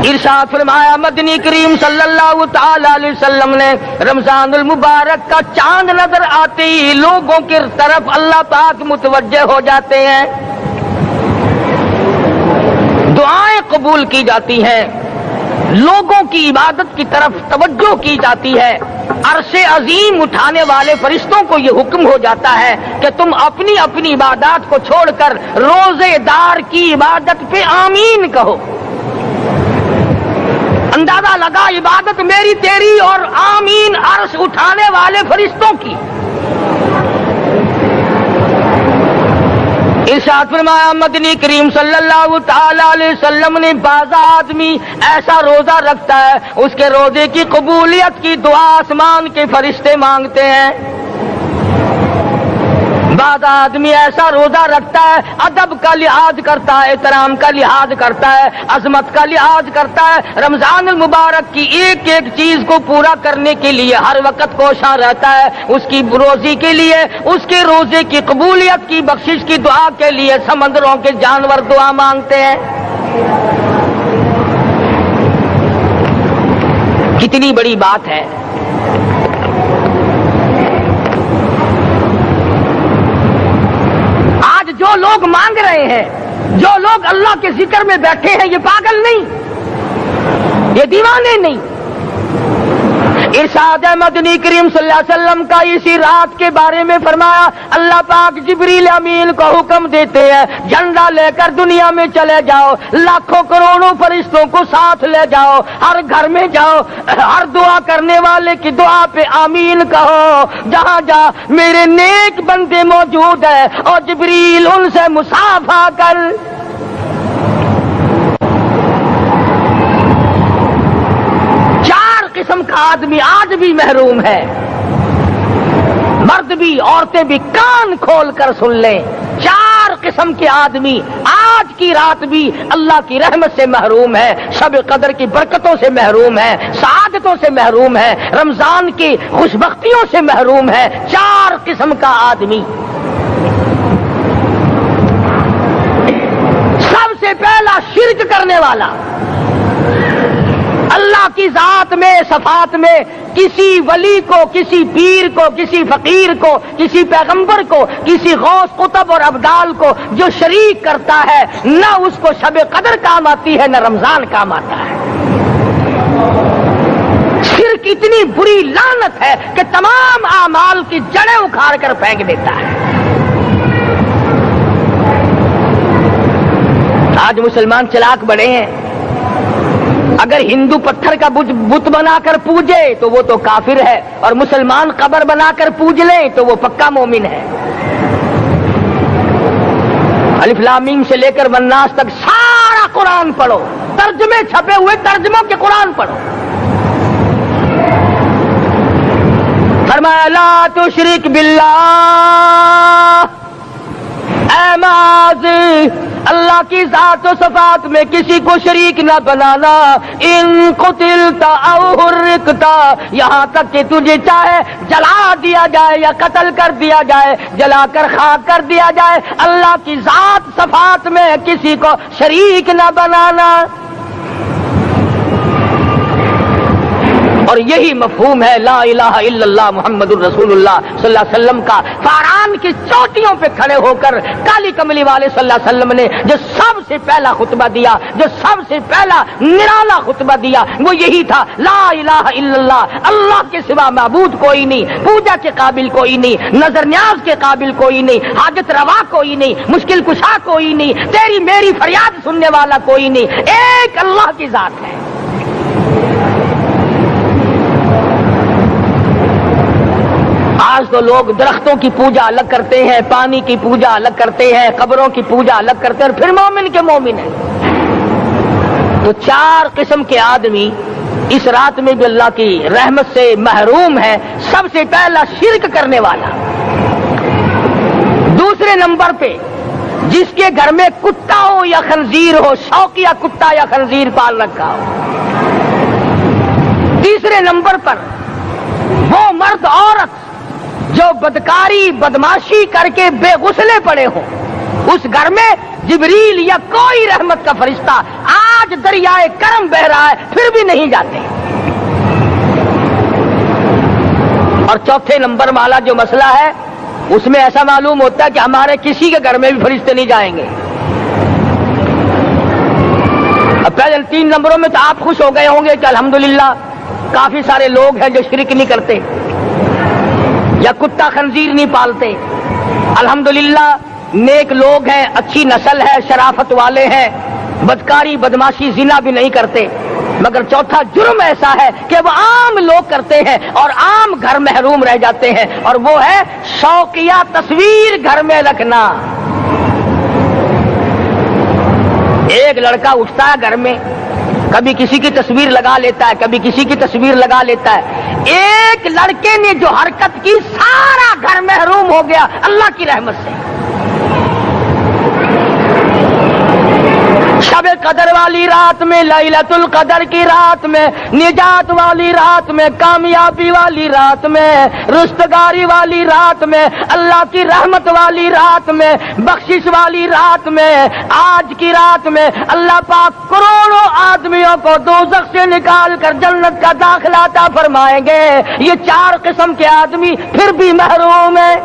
ارشاد فرمایا مدنی کریم صلی اللہ تعالی علیہ وسلم نے رمضان المبارک کا چاند نظر آتے ہی لوگوں کی طرف اللہ پاک متوجہ ہو جاتے ہیں، دعائیں قبول کی جاتی ہیں، لوگوں کی عبادت کی طرف توجہ کی جاتی ہے، عرش عظیم اٹھانے والے فرشتوں کو یہ حکم ہو جاتا ہے کہ تم اپنی اپنی عبادات کو چھوڑ کر روزے دار کی عبادت پہ آمین کہو۔ اندازہ لگا عبادت میری تیری اور آمین عرش اٹھانے والے فرشتوں کی۔ ارشاد فرمایا مدنی کریم صلی اللہ تعالی علیہ وسلم نے بعض آدمی ایسا روزہ رکھتا ہے اس کے روزے کی قبولیت کی دعا آسمان کے فرشتے مانگتے ہیں، بعض آدمی ایسا روزہ رکھتا ہے ادب کا لحاظ کرتا ہے، احترام کا لحاظ کرتا ہے، عظمت کا لحاظ کرتا ہے، رمضان المبارک کی ایک ایک چیز کو پورا کرنے کے لیے ہر وقت کوشاں رہتا ہے، اس کی روزی کے لیے، اس کے روزے کی قبولیت کی بخشش کی دعا کے لیے سمندروں کے جانور دعا مانگتے ہیں۔ کتنی بڑی بات ہے۔ جو لوگ مانگ رہے ہیں، جو لوگ اللہ کے ذکر میں بیٹھے ہیں، یہ پاگل نہیں، یہ دیوانے نہیں۔ ارشاد مدنی کریم صلی اللہ علیہ وسلم کا اسی رات کے بارے میں فرمایا اللہ پاک جبریل امین کو حکم دیتے ہیں جھنڈا لے کر دنیا میں چلے جاؤ، لاکھوں کروڑوں فرشتوں کو ساتھ لے جاؤ، ہر گھر میں جاؤ، ہر دعا کرنے والے کی دعا پہ آمین کہو، جہاں جا میرے نیک بندے موجود ہیں اور جبریل ان سے مصافحہ کر۔ قسم کا آدمی آج بھی محروم ہے، مرد بھی عورتیں بھی کان کھول کر سن لیں، چار قسم کے آدمی آج کی رات بھی اللہ کی رحمت سے محروم ہے، شب قدر کی برکتوں سے محروم ہے، سعادتوں سے محروم ہے، رمضان کی خوشبختیوں سے محروم ہے، چار قسم کا آدمی۔ سب سے پہلا شرک کرنے والا، اللہ کی ذات میں صفات میں کسی ولی کو، کسی پیر کو، کسی فقیر کو، کسی پیغمبر کو، کسی غوث قطب اور ابدال کو جو شریک کرتا ہے، نہ اس کو شب قدر کام آتی ہے نہ رمضان کام آتا ہے۔ شرک اتنی بری لعنت ہے کہ تمام اعمال کی جڑیں اکھاڑ کر پھینک دیتا ہے۔ آج مسلمان چلاک بڑے ہیں، اگر ہندو پتھر کا بت بنا کر پوجے تو وہ تو کافر ہے، اور مسلمان قبر بنا کر پوج لیں تو وہ پکا مومن ہے۔ الف لام میم سے لے کر والناس تک سارا قرآن پڑھو، ترجمے چھپے ہوئے ترجموں کے قرآن پڑھو۔ فرمایا لا تشرک باللہ، اے ماضی اللہ کی ذات و صفات میں کسی کو شریک نہ بنانا، ان قتلتا او حرقتا، یہاں تک کہ تجھے چاہے جلا دیا جائے یا قتل کر دیا جائے، جلا کر خاک کر دیا جائے، اللہ کی ذات صفات میں کسی کو شریک نہ بنانا۔ اور یہی مفہوم ہے لا الہ الا اللہ محمد الرسول اللہ صلی اللہ علیہ وسلم کا۔ فاران کی چوٹیوں پہ کھڑے ہو کر کالی کملی والے صلی اللہ علیہ وسلم نے جو سب سے پہلا خطبہ دیا، جو سب سے پہلا نرالا خطبہ دیا، وہ یہی تھا لا الہ الا اللہ، اللہ کے سوا معبود کوئی نہیں، پوجا کے قابل کوئی نہیں، نظر نیاز کے قابل کوئی نہیں، حاجت روا کوئی نہیں، مشکل کشا کوئی نہیں، تیری میری فریاد سننے والا کوئی نہیں، ایک اللہ کی ذات ہے۔ آج تو لوگ درختوں کی پوجا الگ کرتے ہیں، پانی کی پوجا الگ کرتے ہیں، قبروں کی پوجا الگ کرتے ہیں، اور پھر مومن کے مومن ہیں۔ تو چار قسم کے آدمی اس رات میں بھی اللہ کی رحمت سے محروم ہے۔ سب سے پہلا شرک کرنے والا، دوسرے نمبر پہ جس کے گھر میں کتا ہو یا خنزیر ہو، شوقیہ کتا یا خنزیر پال رکھا ہو۔ تیسرے نمبر پر وہ مرد عورت جو بدکاری بدماشی کر کے بے غسلے پڑے ہوں، اس گھر میں جبریل یا کوئی رحمت کا فرشتہ آج دریائے کرم بہ رہا ہے پھر بھی نہیں جاتے. اور چوتھے نمبر والا جو مسئلہ ہے اس میں ایسا معلوم ہوتا ہے کہ ہمارے کسی کے گھر میں بھی فرشتے نہیں جائیں گے. اب پہلے 3 نمبروں میں تو آپ خوش ہو گئے ہوں گے کہ الحمدللہ کافی سارے لوگ ہیں جو شرک نہیں کرتے یا کتا خنزیر نہیں پالتے. الحمدللہ نیک لوگ ہیں، اچھی نسل ہے، شرافت والے ہیں، بدکاری بدماشی زنا بھی نہیں کرتے. مگر چوتھا جرم ایسا ہے کہ وہ عام لوگ کرتے ہیں اور عام گھر محروم رہ جاتے ہیں، اور وہ ہے شوقیہ تصویر گھر میں رکھنا. ایک لڑکا اٹھتا ہے گھر میں، کبھی کسی کی تصویر لگا لیتا ہے، کبھی کسی کی تصویر لگا لیتا ہے. ایک لڑکے نے جو حرکت کی سارا گھر محروم ہو گیا اللہ کی رحمت سے. شب قدر والی رات میں، لیلۃ القدر کی رات میں، نجات والی رات میں، کامیابی والی رات میں، رستگاری والی رات میں، اللہ کی رحمت والی رات میں، بخشش والی رات میں، آج کی رات میں اللہ پاک کروڑوں آدمیوں کو دوزخ سے نکال کر جنت کا داخلہ عطا فرمائیں گے. یہ 4 قسم کے آدمی پھر بھی محروم ہیں.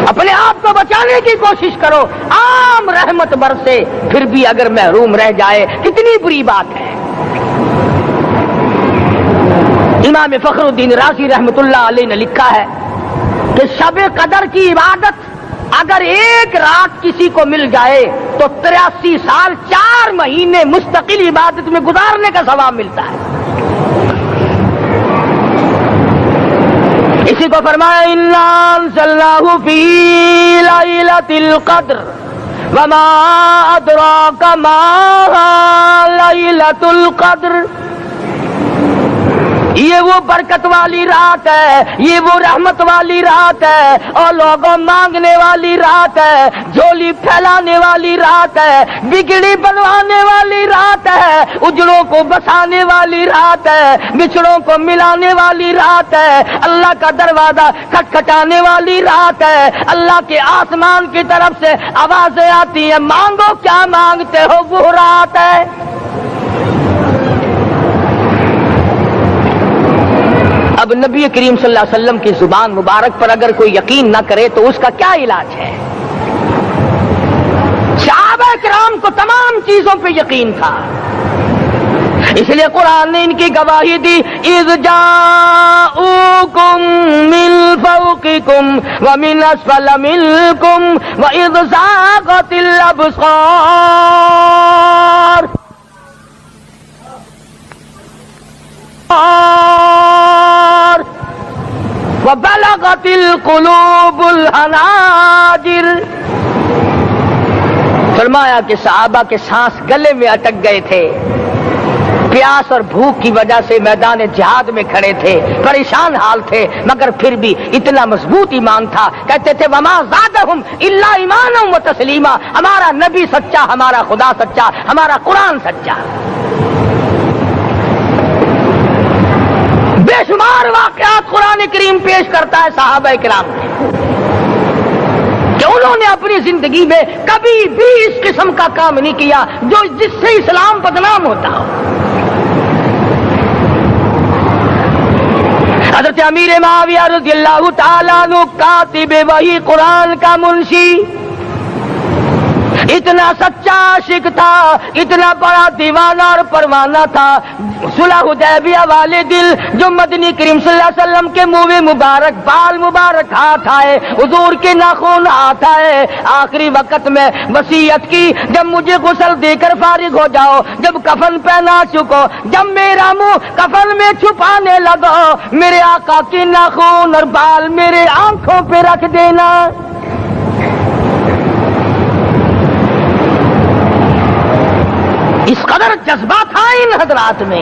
اپنے آپ کو بچانے کی کوشش کرو. عام رحمت برسے پھر بھی اگر محروم رہ جائے کتنی بری بات ہے. امام فخر الدین رازی رحمت اللہ علیہ نے لکھا ہے کہ شب قدر کی عبادت اگر ایک رات کسی کو مل جائے تو 83 سال 4 مہینے مستقل عبادت میں گزارنے کا ثواب ملتا ہے. اسی کو فرمایا انا انزلناہ فی لیلۃ القدر وما ادراک ما لیلۃ القدر. یہ وہ برکت والی رات ہے، یہ وہ رحمت والی رات ہے، اور لوگوں مانگنے والی رات ہے، جھولی پھیلانے والی رات ہے، بگڑی بنوانے والی رات ہے، اجڑوں کو بسانے والی رات ہے، بچھڑوں کو ملانے والی رات ہے، اللہ کا دروازہ کھٹکھٹانے والی رات ہے. اللہ کے آسمان کی طرف سے آوازیں آتی ہیں مانگو کیا مانگتے ہو، وہ رات ہے. اب نبی کریم صلی اللہ علیہ وسلم کی زبان مبارک پر اگر کوئی یقین نہ کرے تو اس کا کیا علاج ہے؟ صحابہ کرام کو تمام چیزوں پہ یقین تھا، اس لیے قرآن نے ان کی گواہی دی اذ جاءوکم من فوقکم ومن اسفل منکم واذ زاغت الابصار وبلغت القلوب الحناجر. فرمایا کہ صحابہ کے سانس گلے میں اٹک گئے تھے، پیاس اور بھوک کی وجہ سے میدان جہاد میں کھڑے تھے، پریشان حال تھے، مگر پھر بھی اتنا مضبوط ایمان تھا. کہتے تھے وما زادہم الا ایمانا و تسلیما. ہمارا نبی سچا، ہمارا خدا سچا، ہمارا قرآن سچا. بے شمار واقعات قرآن کریم پیش کرتا ہے صحابہ کرام نے کہ انہوں نے اپنی زندگی میں کبھی بھی اس قسم کا کام نہیں کیا جو جس سے اسلام بدنام ہوتا ہو. حضرت امیر معاویہ رضی اللہ تعالیٰ عنہ کاتب وحی قرآن کا منشی اتنا سچا عاشق تھا، اتنا بڑا دیوانہ اور پروانہ تھا. صلح حدیبیہ والے دل جو مدنی کریم صلی اللہ علیہ وسلم کے منہ مبارک بال مبارک ہاتھ آئے، حضور کے ناخن ہاتھ آئے، آخری وقت میں وصیت کی جب مجھے غسل دے کر فارغ ہو جاؤ، جب کفن پہنا چکو، جب میرا منہ کفن میں چھپانے لگو، میرے آقا کے ناخن اور بال میرے آنکھوں پہ رکھ دینا. اس قدر جذبہ تھا ان حضرات میں.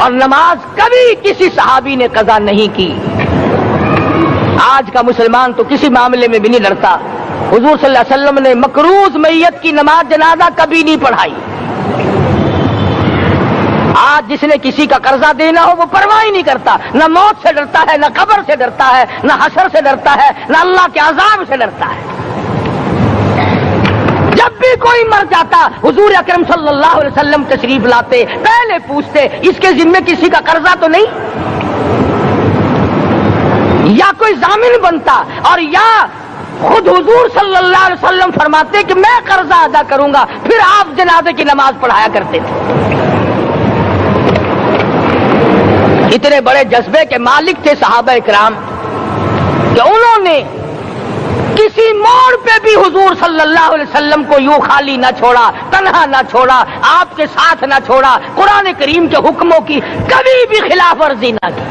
اور نماز کبھی کسی صحابی نے قضا نہیں کی. آج کا مسلمان تو کسی معاملے میں بھی نہیں لڑتا. حضور صلی اللہ علیہ وسلم نے مقروض میت کی نماز جنازہ کبھی نہیں پڑھائی. آج جس نے کسی کا قرضہ دینا ہو وہ پرواہ ہی نہیں کرتا، نہ موت سے ڈرتا ہے، نہ قبر سے ڈرتا ہے، نہ حشر سے ڈرتا ہے، نہ اللہ کے عذاب سے ڈرتا ہے۔ جب بھی کوئی مر جاتا حضور اکرم صلی اللہ علیہ وسلم تشریف لاتے، پہلے پوچھتے اس کے ذمے کسی کا قرضہ تو نہیں، یا کوئی ضامن بنتا، اور یا خود حضور صلی اللہ علیہ وسلم فرماتے کہ میں قرضہ ادا کروں گا، پھر آپ جنازے کی نماز پڑھایا کرتے تھے۔ اتنے بڑے جذبے کے مالک تھے صحابہ کرام کہ انہوں نے کسی موڑ پہ بھی حضور صلی اللہ علیہ وسلم کو یوں خالی نہ چھوڑا، تنہا نہ چھوڑا، آپ کے ساتھ نہ چھوڑا، قرآن کریم کے حکموں کی کبھی بھی خلاف ورزی نہ کی۔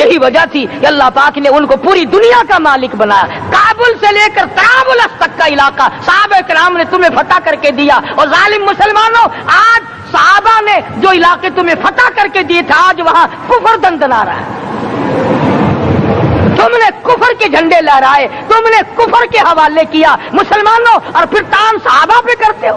یہی وجہ تھی کہ اللہ پاک نے ان کو پوری دنیا کا مالک بنایا۔ کابل سے لے کر طرابلس تک کا علاقہ صحابہ کرام نے تمہیں فتح کر کے دیا، اور ظالم مسلمانوں آج صحابہ نے جو علاقے تمہیں فتح کر کے دیے تھے آج وہاں کفر دندنا رہا ہے۔ تم نے کفر کے جھنڈے لہرائے، تم نے کفر کے حوالے کیا مسلمانوں، اور پھر تان صحابہ پہ کرتے ہو۔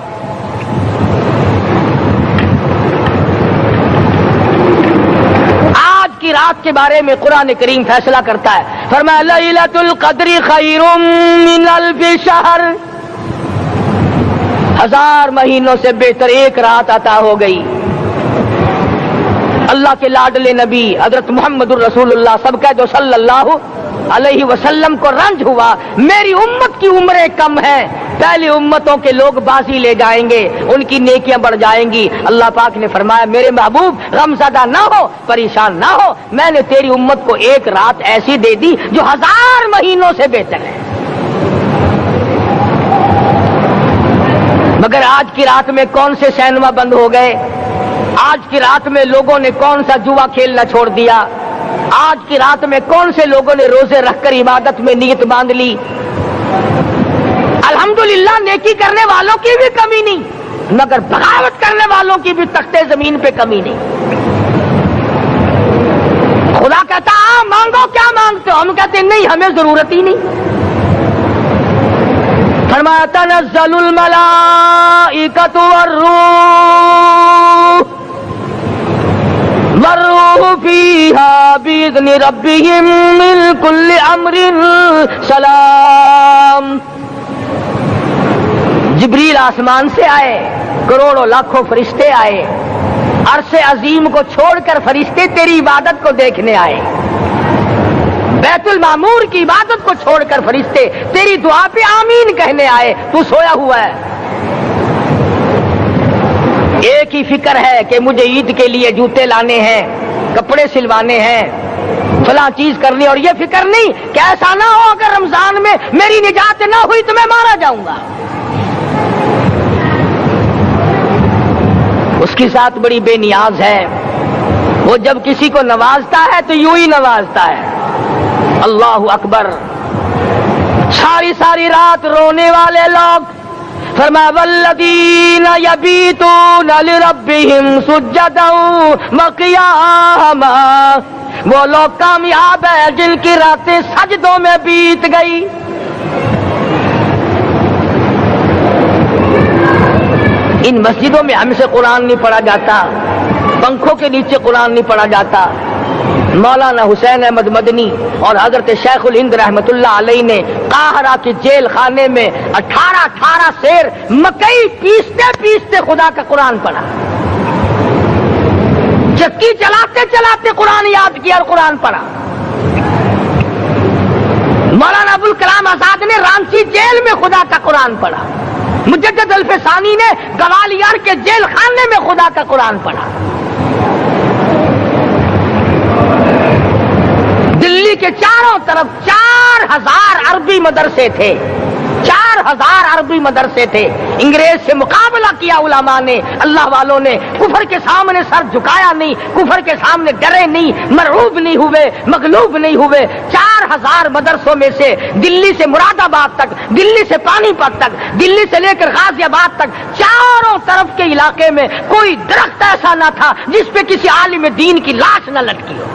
آج کی رات کے بارے میں قرآن کریم فیصلہ کرتا ہے، فرمایا لیلۃ القدر خیر من الف شہر، 1000 مہینوں سے بہتر ایک رات عطا ہو گئی۔ اللہ کے لاڈلے نبی حضرت محمد الرسول اللہ سب کہہ دو صلی اللہ علیہ وسلم کو رنج ہوا، میری امت کی عمریں کم ہیں، پہلے امتوں کے لوگ بازی لے جائیں گے، ان کی نیکیاں بڑھ جائیں گی۔ اللہ پاک نے فرمایا میرے محبوب غمزدہ نہ ہو، پریشان نہ ہو، میں نے تیری امت کو ایک رات ایسی دے دی جو 1000 مہینوں سے بہتر ہے۔ مگر آج کی رات میں کون سے سینما بند ہو گئے، آج کی رات میں لوگوں نے کون سا جوا کھیلنا چھوڑ دیا، آج کی رات میں کون سے لوگوں نے روزے رکھ کر عبادت میں نیت باندھ لی۔ الحمدللہ نیکی کرنے والوں کی بھی کمی نہیں، مگر بغاوت کرنے والوں کی بھی تختے زمین پہ کمی نہیں۔ خدا کہتا مانگو کیا مانگتے ہو، ہم کہتے ہیں نہیں ہمیں ضرورت ہی نہیں۔ فرمایا تنزل الملائکۃ والروح فیہا بإذن ربہم من کل امر سلام۔ جبریل آسمان سے آئے، کروڑوں لاکھوں فرشتے آئے، عرش عظیم کو چھوڑ کر فرشتے تیری عبادت کو دیکھنے آئے، بیت المعمور کی عبادت کو چھوڑ کر فرشتے تیری دعا پہ آمین کہنے آئے، تو سویا ہوا ہے۔ ایک ہی فکر ہے کہ مجھے عید کے لیے جوتے لانے ہیں، کپڑے سلوانے ہیں، فلاں چیز کرنی، اور یہ فکر نہیں کہ ایسا نہ ہو اگر رمضان میں میری نجات نہ ہوئی تو میں مارا جاؤں گا۔ اس کی ذات بڑی بے نیاز ہے، وہ جب کسی کو نوازتا ہے تو یوں ہی نوازتا ہے۔ اللہ اکبر۔ ساری ساری رات رونے والے لوگ، فرمایا والذین یبیتون لربہم سجدا وقیاما، وہ لوگ کامیاب ہیں جن کی راتیں سجدوں میں بیت گئی۔ ان مسجدوں میں ہم سے قرآن نہیں پڑھا جاتا، پنکھوں کے نیچے قرآن نہیں پڑھا جاتا۔ مولانا حسین احمد مدنی اور حضرت شیخ الہند رحمت اللہ علیہ نے قاہرہ کے جیل خانے میں 18 سیر مکئی پیستے پیستے خدا کا قرآن پڑھا، چکی چلاتے چلاتے قرآن یاد کیا اور قرآن پڑھا۔ مولانا ابوالکلام آزاد نے رانچی جیل میں خدا کا قرآن پڑھا، مجدد الفسانی نے گوالیار کے جیل خانے میں خدا کا قرآن پڑھا۔ دلی کے چاروں طرف 4000 عربی مدرسے تھے، 4000 عربی مدرسے تھے۔ انگریز سے مقابلہ کیا علماء نے، اللہ والوں نے، کفر کے سامنے سر جھکایا نہیں، کفر کے سامنے ڈرے نہیں، مرعوب نہیں ہوئے، مغلوب نہیں ہوئے۔ 4000 مدرسوں میں سے دلی سے مراد آباد تک، دلی سے پانی پت تک، دلی سے لے کر غازی آباد تک، چاروں طرف کے علاقے میں کوئی درخت ایسا نہ تھا جس پہ کسی عالم دین کی لاش نہ لٹکی ہو۔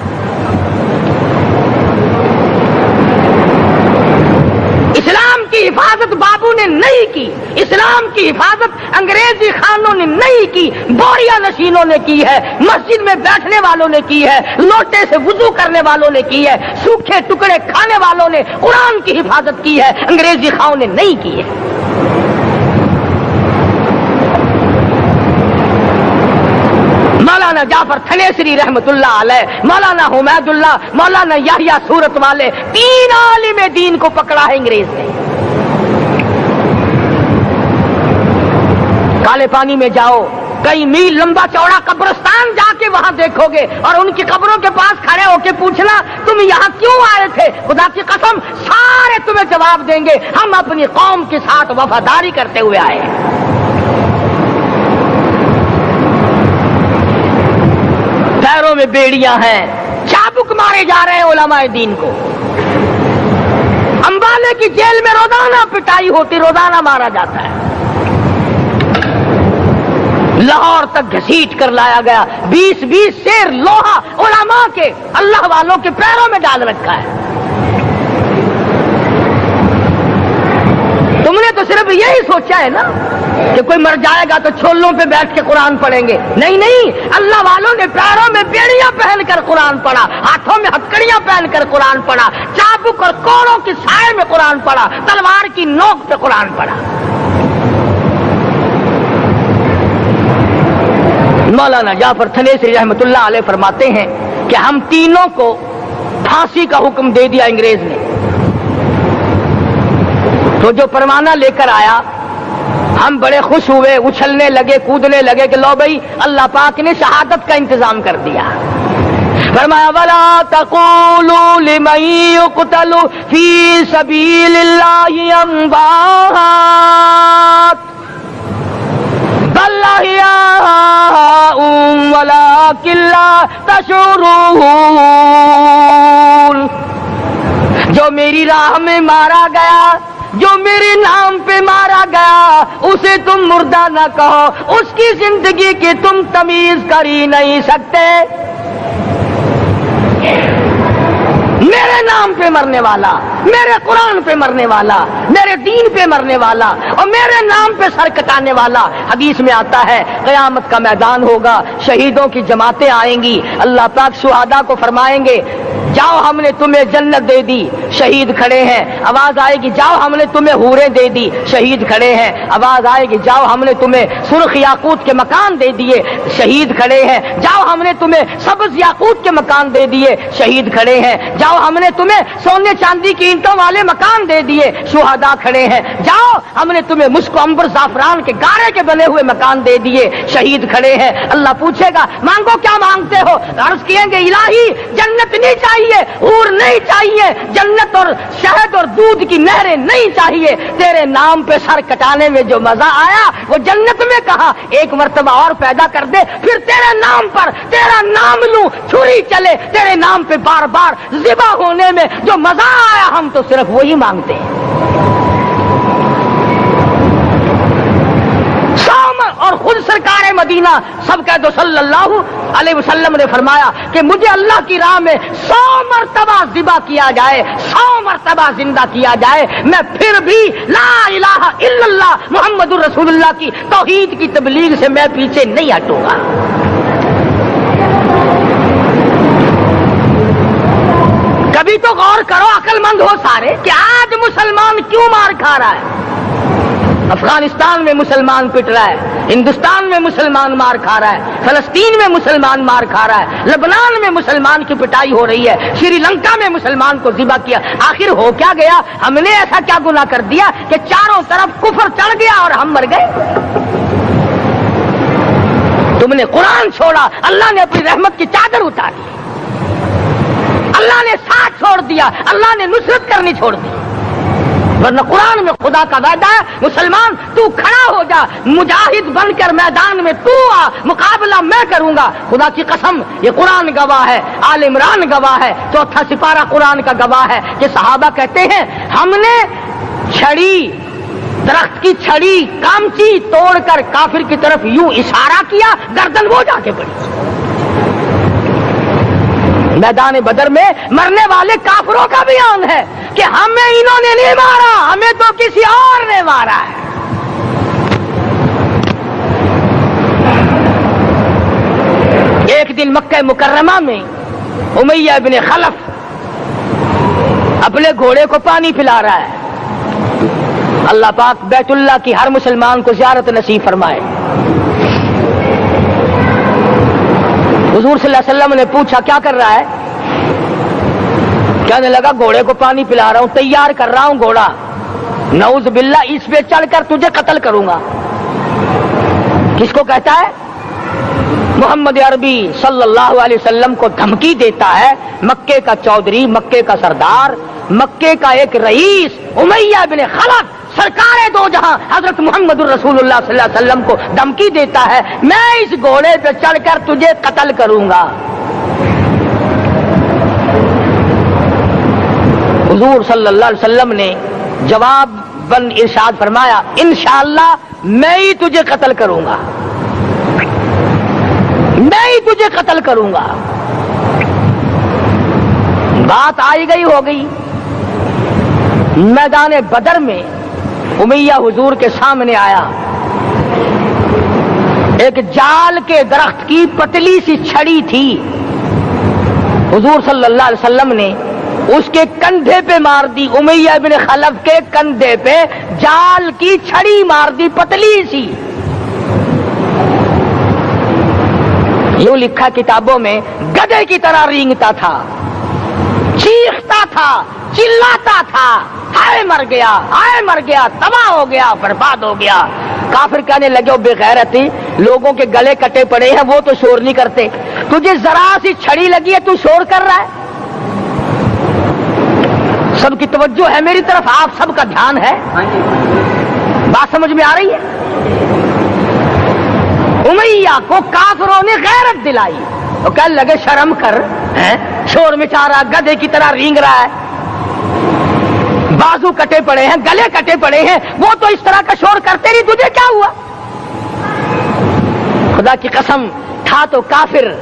اسلام کی حفاظت بابو نے نے نہیں کی, اسلام کی حفاظت انگریزی خانوں نے نہیں کی, بوریا نشینوں نے کی ہے, مسجد میں بیٹھنے والوں نے کی ہے, لوٹے سے وضو کرنے والوں نے کی ہے, سوکھے ٹکڑے کھانے والوں نے قرآن کی حفاظت کی ہے, انگریزی خانوں نے نہیں کی ہے. مولانا جعفر تھنیسری رحمت اللہ علیہ, مولانا حمید اللہ, مولانا یحییٰ صورت والے, 3 عالم دین کو پکڑا ہے انگریز نے. کالے پانی میں جاؤ, کئی میل لمبا چوڑا قبرستان جا کے وہاں دیکھو گے اور ان کی قبروں کے پاس کھڑے ہو کے پوچھنا تم یہاں کیوں آئے تھے, خدا کی قسم سارے تمہیں جواب دیں گے ہم اپنی قوم کے ساتھ وفاداری کرتے ہوئے آئے ہیں. پیروں میں بیڑیاں ہیں, چابک مارے جا رہے ہیں علماء دین کو. امبالے کی جیل میں روزانہ پٹائی ہوتی, روزانہ مارا جاتا ہے. لاہور تک گھسیٹ کر لایا گیا, 20 سیر لوہا علماء کے, اللہ والوں کے پیروں میں ڈال رکھا ہے. تم نے تو صرف یہی سوچا ہے نا کہ کوئی مر جائے گا تو چھولوں پہ بیٹھ کے قرآن پڑھیں گے. نہیں نہیں, اللہ والوں نے پیروں میں بیڑیاں پہن کر قرآن پڑھا, ہاتھوں میں ہتکڑیاں پہن کر قرآن پڑھا, چابک اور کوڑوں کی سائے میں قرآن پڑھا, تلوار کی نوک پہ قرآن پڑھا. مولانا جعفر تھنیسری رحمت اللہ علیہ فرماتے ہیں کہ ہم تینوں کو پھانسی کا حکم دے دیا انگریز نے. تو جو پروانہ لے کر آیا ہم بڑے خوش ہوئے, اچھلنے لگے, کودنے لگے کہ لو بھائی اللہ پاک نے شہادت کا انتظام کر دیا. فرمایا وَلَا تَقُولُوا لِمَن يُقْتَلُ فِي سَبِيلِ اللَّهِ أَمْوَاتٌ بَلْ أَحْيَاءٌ وَلَٰكِن لَّا تَشْعُرُونَ. جو میری راہ میں مارا گیا, جو میرے نام پہ مارا گیا, اسے تم مردہ نہ کہو, اس کی زندگی کی تم تمیز کر ہی نہیں سکتے. میرے نام پہ مرنے والا, میرے قرآن پہ مرنے والا, میرے دین پہ مرنے والا اور میرے نام پہ سر کٹانے والا. حدیث میں آتا ہے قیامت کا میدان ہوگا, شہیدوں کی جماعتیں آئیں گی, اللہ پاک شہداء کو فرمائیں گے جاؤ ہم نے تمہیں جنت دے دی, شہید کھڑے ہیں. آواز آئے گی جاؤ ہم نے تمہیں حوریں دے دی, شہید کھڑے ہیں. آواز آئے گی جاؤ ہم نے تمہیں سرخ یاقوت کے مکان دے دیے, شہید کھڑے ہیں. جاؤ ہم نے تمہیں سبز یاقوت کے مکان دے دیے, شہید کھڑے ہیں. جاؤ ہم نے تمہیں سونے چاندی کی اینٹوں والے مکان دے دیے, شہداء کھڑے ہیں. جاؤ ہم نے تمہیں مشک و عنبر زعفران کے گارے کے بنے ہوئے مکان دے دیے, شہید کھڑے ہیں. اللہ پوچھے گا مانگو کیا مانگتے ہو, عرض کہیں گے الہی جنت نہیں چاہیے, حور نہیں چاہیے, جنت اور شہد اور دودھ کی نہریں نہیں چاہیے, تیرے نام پہ سر کٹانے میں جو مزہ آیا وہ جنت میں کہا, ایک مرتبہ اور پیدا کر دے پھر تیرے نام پر تیرا نام لوں, چھری چلے تیرے نام پہ بار بار ذبح ہونے میں جو مزہ آیا ہم تو صرف وہی مانگتے ہیں. اور خود سرکار مدینہ سب کہہ دو صلی اللہ علیہ وسلم نے فرمایا کہ مجھے اللہ کی راہ میں 100 مرتبہ ذبح کیا جائے, 100 مرتبہ زندہ کیا جائے, میں پھر بھی لا الہ الا اللہ محمد الرسول اللہ کی توحید کی تبلیغ سے میں پیچھے نہیں ہٹوں گا. کبھی تو غور کرو, عقل مند ہو سارے, کہ آج مسلمان کیوں مار کھا رہا ہے. افغانستان میں مسلمان پٹ رہا ہے, ہندوستان میں مسلمان مار کھا رہا ہے, فلسطین میں مسلمان مار کھا رہا ہے, لبنان میں مسلمان کی پٹائی ہو رہی ہے, سری لنکا میں مسلمان کو ذبح کیا. آخر ہو کیا گیا, ہم نے ایسا کیا گناہ کر دیا کہ چاروں طرف کفر چڑھ گیا اور ہم مر گئے. تم نے قرآن چھوڑا, اللہ نے اپنی رحمت کی چادر اتاری, اللہ نے ساتھ چھوڑ دیا, اللہ نے نصرت کرنی چھوڑ دی. ورنہ قرآن میں خدا کا وعدہ ہے مسلمان تو کھڑا ہو جا, مجاہد بن کر میدان میں تو آ, مقابلہ میں کروں گا. خدا کی قسم یہ قرآن گواہ ہے, آل عمران گواہ ہے, 4تھا سپارہ قرآن کا گواہ ہے کہ صحابہ کہتے ہیں ہم نے چھڑی, درخت کی چھڑی کامچی توڑ کر کافر کی طرف یوں اشارہ کیا, گردن وہ جا کے پڑی. میدان بدر میں مرنے والے کافروں کا بیان ہے کہ ہمیں انہوں نے نہیں مارا, ہمیں تو کسی اور نے مارا ہے. ایک دن مکہ مکرمہ میں امیہ ابن خلف اپنے گھوڑے کو پانی پلا رہا ہے. اللہ پاک بیت اللہ کی ہر مسلمان کو زیارت نصیب فرمائے. حضور صلی اللہ علیہ وسلم نے پوچھا کیا کر رہا ہے؟ کہنے لگا گھوڑے کو پانی پلا رہا ہوں, تیار کر رہا ہوں گھوڑا, نعوذ باللہ اس پہ چڑھ کر تجھے قتل کروں گا. کس کو کہتا ہے؟ محمد عربی صلی اللہ علیہ وسلم کو دھمکی دیتا ہے. مکے کا چودھری, مکے کا سردار, مکے کا ایک رئیس امیہ بن خلف سرکار دو جہاں حضرت محمد الرسول اللہ صلی اللہ علیہ وسلم کو دھمکی دیتا ہے میں اس گھوڑے پہ چڑھ کر تجھے قتل کروں گا. حضور صلی اللہ علیہ وسلم نے جواب بن ارشاد فرمایا انشاءاللہ میں ہی تجھے قتل کروں گا, میں ہی تجھے قتل کروں گا. بات آئی گئی ہو گئی. میدان بدر میں امیہ حضور کے سامنے آیا. ایک جال کے درخت کی پتلی سی چھڑی تھی. حضور صلی اللہ علیہ وسلم نے اس کے کندھے پہ مار دی. امیہ بن خلف کے کندھے پہ جال کی چھڑی مار دی, پتلی سی. یوں لکھا کتابوں میں گدھے کی طرح رینگتا تھا, چیختا تھا, چلاتا تھا, ہائے مر گیا, ہائے مر گیا, تباہ ہو گیا, برباد ہو گیا. کافر کہنے لگے بے غیرتی, لوگوں کے گلے کٹے پڑے ہیں وہ تو شور نہیں کرتے, تجھے ذرا سی چھڑی لگی ہے تو شور کر رہا ہے. سب کی توجہ ہے میری طرف, آپ سب کا دھیان ہے, بات سمجھ میں آ رہی ہے؟ امیہ کو کافروں نے غیرت دلائی. وہ کہنے لگے شرم کر, شور مچا رہا, گدھے کی طرح رینگ رہا ہے, بازو کٹے پڑے ہیں, گلے کٹے پڑے ہیں, وہ تو اس طرح کا شور کرتے نہیں, تجھے کیا ہوا؟ خدا کی قسم, تھا تو کافر,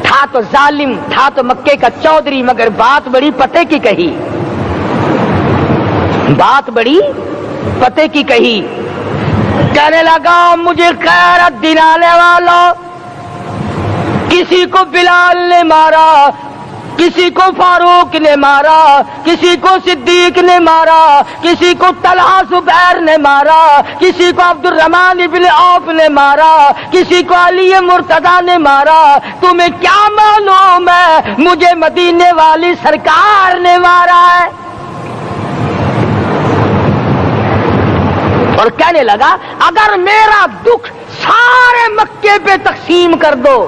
تھا تو ظالم, تھا تو مکے کا چودھری, مگر بات بڑی پتے کی کہی, بات بڑی پتے کی کہی. کہنے لگا مجھے غیرت دلانے والا, کسی کو بلال نے مارا, کسی کو فاروق نے مارا, کسی کو صدیق نے مارا, کسی کو طلحہ زبیر نے مارا, کسی کو عبد الرحمن ابن عوف نے مارا, کسی کو علی مرتضی نے مارا. تمہیں کیا معلوم ہے مجھے مدینے والی سرکار نے مارا ہے؟ اور کہنے لگا اگر میرا دکھ سارے مکے پہ تقسیم کر دو,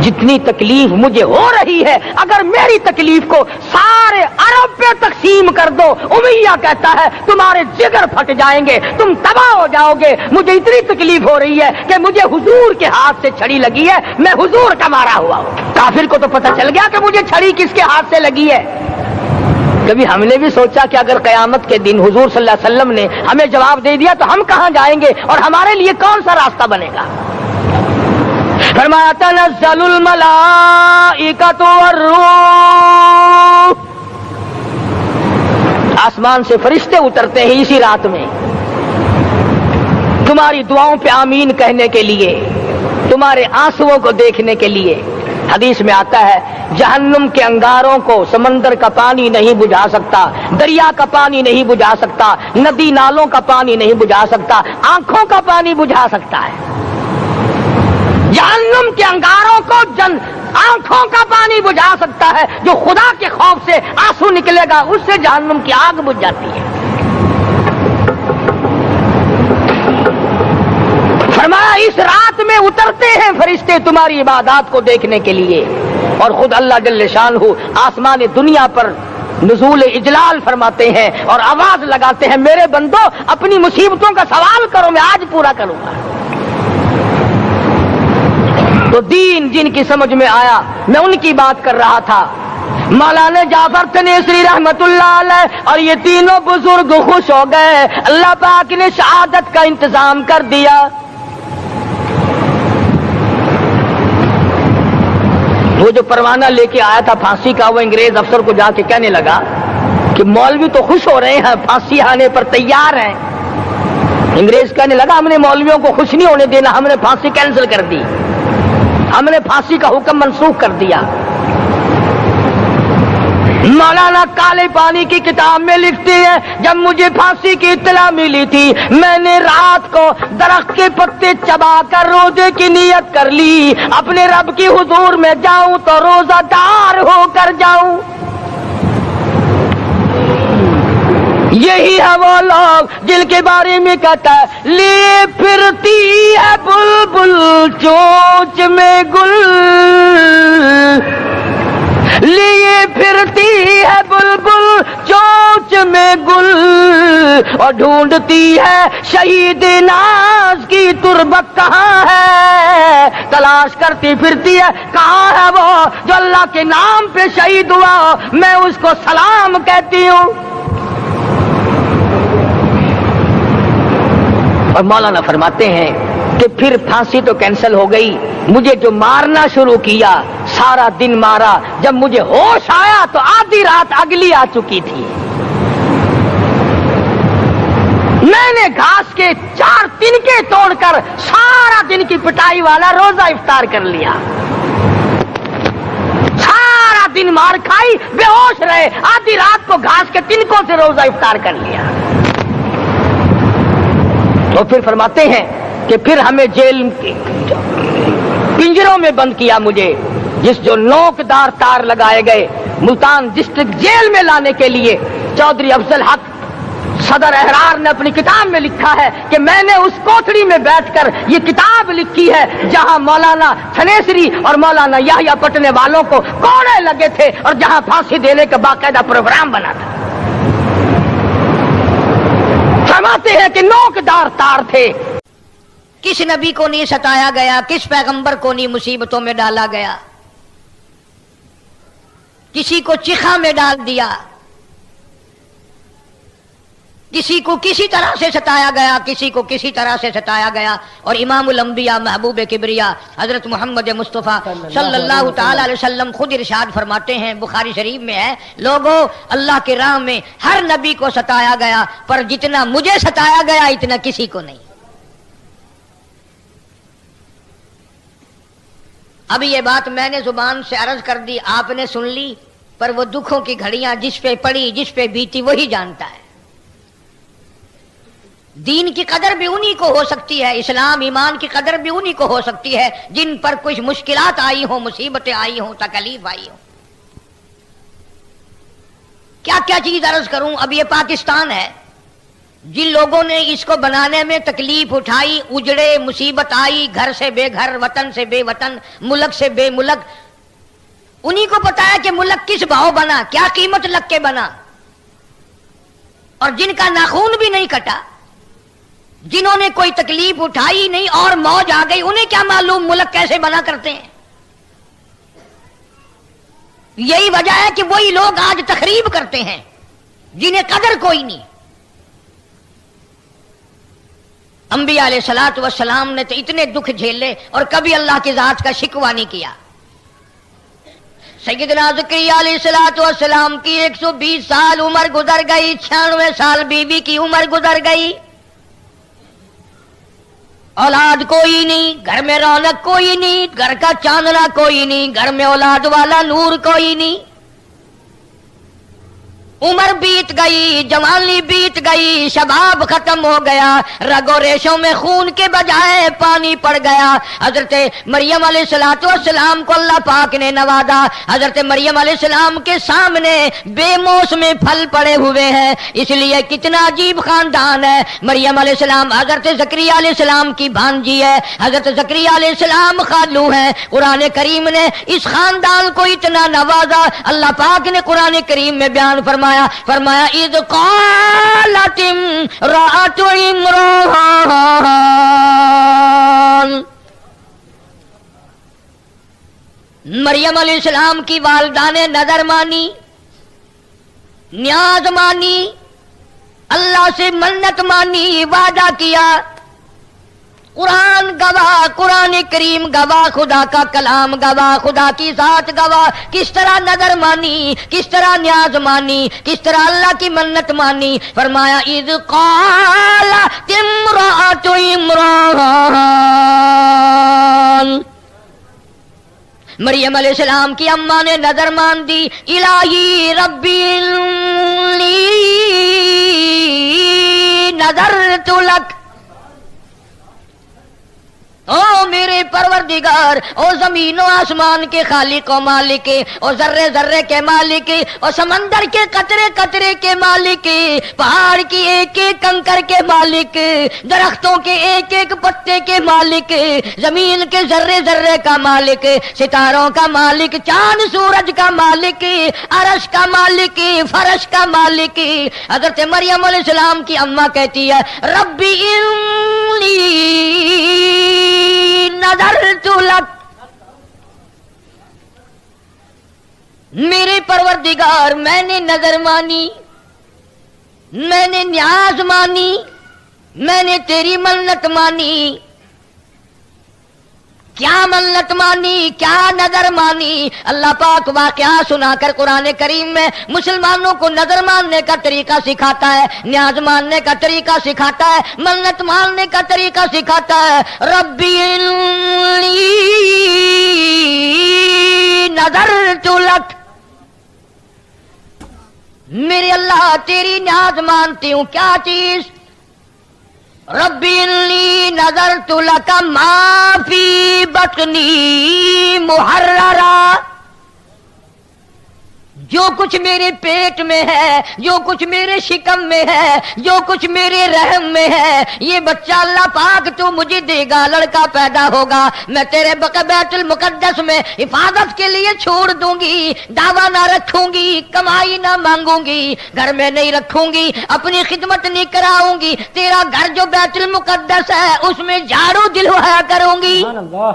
جتنی تکلیف مجھے ہو رہی ہے اگر میری تکلیف کو سارے عرب پہ تقسیم کر دو, امیہ کہتا ہے تمہارے جگر پھٹ جائیں گے, تم تباہ ہو جاؤ گے. مجھے اتنی تکلیف ہو رہی ہے کہ مجھے حضور کے ہاتھ سے چھڑی لگی ہے, میں حضور کا مارا ہوا ہوں. کافر کو تو پتہ چل گیا کہ مجھے چھڑی کس کے ہاتھ سے لگی ہے. کبھی ہم نے بھی سوچا کہ اگر قیامت کے دن حضور صلی اللہ علیہ وسلم نے ہمیں جواب دے دیا تو ہم کہاں جائیں گے اور ہمارے لیے کون سا راستہ بنے گا؟ فرمایا تنزل الملائکۃ والروح, آسمان سے فرشتے اترتے ہیں اسی رات میں تمہاری دعاؤں پہ آمین کہنے کے لیے, تمہارے آنسوؤں کو دیکھنے کے لیے. حدیث میں آتا ہے جہنم کے انگاروں کو سمندر کا پانی نہیں بجھا سکتا, دریا کا پانی نہیں بجھا سکتا, ندی نالوں کا پانی نہیں بجھا سکتا, آنکھوں کا پانی بجھا سکتا ہے. جہنم کے انگاروں کو آنکھوں کا پانی بجھا سکتا ہے, جو خدا کے خوف سے آنسو نکلے گا اس سے جہنم کی آگ بجھ جاتی ہے. فرمایا اس رات میں اترتے ہیں فرشتے تمہاری عبادات کو دیکھنے کے لیے, اور خود اللہ جل شانہ آسمان دنیا پر نزول اجلال فرماتے ہیں اور آواز لگاتے ہیں میرے بندو اپنی مصیبتوں کا سوال کرو, میں آج پورا کروں گا. تو دین جن کی سمجھ میں آیا میں ان کی بات کر رہا تھا. مولانا جعفر تنیسری رحمت اللہ علیہ اور یہ تینوں بزرگ خوش ہو گئے, اللہ پاک نے شہادت کا انتظام کر دیا. وہ جو پروانہ لے کے آیا تھا پھانسی کا, وہ انگریز افسر کو جا کے کہنے لگا کہ کہ مولوی تو خوش ہو رہے ہیں، پھانسی آنے پر تیار ہیں۔ انگریز کہنے لگا ہم نے مولویوں کو خوش نہیں ہونے دینا، ہم نے پھانسی کینسل کر دی، ہم نے پھانسی کا حکم منسوخ کر دیا۔ مولانا کالے پانی کی کتاب میں لکھتے ہیں جب مجھے پھانسی کی اطلاع ملی تھی میں نے رات کو درخت کے پتے چبا کر روزے کی نیت کر لی، اپنے رب کی حضور میں جاؤں تو روزہ دار ہو کر جاؤں۔ یہی ہے وہ لوگ جن کے بارے میں کہتا ہے لیے پھرتی ہے بلبل چونچ میں گل، لیے پھرتی ہے بلبل چونچ میں گل، اور ڈھونڈتی ہے شہید ناز کی تربت کہاں ہے، تلاش کرتی پھرتی ہے کہاں ہے وہ جو اللہ کے نام پہ شہید ہوا، میں اس کو سلام کہتی ہوں۔ اور مولانا فرماتے ہیں کہ پھر پھانسی تو کینسل ہو گئی، مجھے جو مارنا شروع کیا سارا دن مارا، جب مجھے ہوش آیا تو آدھی رات اگلی آ چکی تھی۔ میں نے گھاس کے 4 تنکے توڑ کر سارا دن کی پٹائی والا روزہ افطار کر لیا، سارا دن مار کھائی، بے ہوش رہے، آدھی رات کو گھاس کے تنکوں سے روزہ افطار کر لیا۔ تو پھر فرماتے ہیں کہ پھر ہمیں جیل پنجروں میں بند کیا، مجھے جس جو نوکدار تار لگائے گئے ملتان ڈسٹرکٹ جیل میں لانے کے لیے۔ چودھری افضل حق صدر احرار نے اپنی کتاب میں لکھا ہے کہ میں نے اس کوٹڑی میں بیٹھ کر یہ کتاب لکھی ہے جہاں مولانا تھنیسری اور مولانا یحییٰ پٹنے والوں کو کوڑے لگے تھے اور جہاں پھانسی دینے کا باقاعدہ پروگرام بنا تھا۔ فرماتے ہیں کہ نوکدار تار تھے۔ کس نبی کو نہیں ستایا گیا، کس پیغمبر کو نہیں مصیبتوں میں ڈالا گیا، کسی کو چیخا میں ڈال دیا، کسی کو کسی طرح سے ستایا گیا، کسی کو کسی طرح سے ستایا گیا۔ اور امام الانبیاء محبوب کبریا حضرت محمد مصطفیٰ صلی اللہ تعالی علیہ وسلم خود ارشاد فرماتے ہیں، بخاری شریف میں ہے، لوگوں اللہ کے راہ میں ہر نبی کو ستایا گیا پر جتنا مجھے ستایا گیا اتنا کسی کو نہیں۔ ابھی یہ بات میں نے زبان سے عرض کر دی، آپ نے سن لی، پر وہ دکھوں کی گھڑیاں جس پہ پڑی جس پہ بیتی وہی جانتا ہے۔ دین کی قدر بھی انہی کو ہو سکتی ہے، اسلام ایمان کی قدر بھی انہی کو ہو سکتی ہے جن پر کچھ مشکلات آئی ہوں، مصیبتیں آئی ہوں، تکلیف آئی ہوں۔ کیا کیا چیز عرض کروں، اب یہ پاکستان ہے، جن لوگوں نے اس کو بنانے میں تکلیف اٹھائی، اجڑے، مصیبت آئی، گھر سے بے گھر، وطن سے بے وطن، ملک سے بے ملک، انہی کو پتا ہے کہ ملک کس بھاؤ بنا، کیا قیمت لگ کے بنا۔ اور جن کا ناخون بھی نہیں کٹا، جنہوں نے کوئی تکلیف اٹھائی نہیں اور موج آ گئی، انہیں کیا معلوم ملک کیسے بنا کرتے ہیں۔ یہی وجہ ہے کہ وہی لوگ آج تخریب کرتے ہیں جنہیں قدر کوئی نہیں۔ انبیاء علیہ الصلوۃ والسلام نے تو اتنے دکھ جھیلے اور کبھی اللہ کی ذات کا شکوہ نہیں کیا۔ سیدنا زکریا علیہ الصلوۃ والسلام کی 120 سال عمر گزر گئی، 96 سال بیوی کی عمر گزر گئی، اولاد کوئی نہیں، گھر میں رونق کوئی نہیں، گھر کا چاندنا کوئی نہیں، گھر میں اولاد والا نور کوئی نہیں۔ عمر بیت گئی، جوانی بیت گئی، شباب ختم ہو گیا، رگ و ریشوں میں خون کے بجائے پانی پڑ گیا۔ حضرت مریم علیہ الصلوۃ والسلام کو اللہ پاک نے نوازا۔ حضرت مریم علیہ السلام کے سامنے بے موسم پھل پڑے ہوئے ہیں، اس لیے کتنا عجیب خاندان ہے۔ مریم علیہ السلام حضرت زکریا علیہ السلام کی بھانجی ہے، حضرت زکریا علیہ السلام خالو ہیں۔ قرآن کریم نے اس خاندان کو اتنا نوازا، اللہ پاک نے قرآن کریم میں بیان فرمایا اذ قالت امرأۃ عمران، مریم علیہ السلام کی والدہ نے نظر مانی، نیاز مانی، اللہ سے منت مانی، وعدہ کیا قرآن گواہ، قرآن کریم گواہ، خدا کا کلام گواہ، خدا کی ذات گواہ، کس طرح نظر مانی، کس طرح نیاز مانی، کس طرح اللہ کی منت مانی. فرمایا اذ قالت امرأۃ عمران، مریم علیہ السلام کی اماں نے نظر مان دی. الہی ربی لی نظرت لک، او میرے پروردگار، او زمین و آسمان کے خالق و مالک، او ذرے ذرے کے مالک، او سمندر کے قطرے قطرے کے مالک، پہاڑ کی ایک ایک کنکر کے مالک، درختوں کے ایک ایک پتے کے مالک، زمین کے ذرے ذرے کا مالک، ستاروں کا مالک، چاند سورج کا مالک، عرش کا مالک، فرش کا مالک. حضرت مریم علیہ السلام کی اماں کہتی ہے ربی انی نظرت لک، میرے پروردگار میں نے نظر مانی، میں نے نیاز مانی، میں نے تیری منت مانی. کیا منت مانی، کیا نظر مانی؟ اللہ پاک واقعہ سنا کر قرآن کریم میں مسلمانوں کو نظر ماننے کا طریقہ سکھاتا ہے، نیاز ماننے کا طریقہ سکھاتا ہے، منت ماننے کا طریقہ سکھاتا ہے. ربی انی نظرت لک، میرے اللہ تیری نیاز مانتی ہوں. کیا چیز؟ ربی انی نظرت لک ما فی بطنی محررا، جو کچھ میرے پیٹ میں ہے، جو کچھ میرے شکم میں ہے، جو کچھ میرے رحم میں ہے، یہ بچہ اللہ پاک تو مجھے دے گا، لڑکا پیدا ہوگا، میں تیرے بیت المقدس میں حفاظت کے لیے چھوڑ دوں گی، دعویٰ نہ رکھوں گی، کمائی نہ مانگوں گی، گھر میں نہیں رکھوں گی، اپنی خدمت نہیں کراؤں گی، تیرا گھر جو بیت المقدس ہے اس میں جھاڑو دلوایا کروں گی. سبحان اللہ.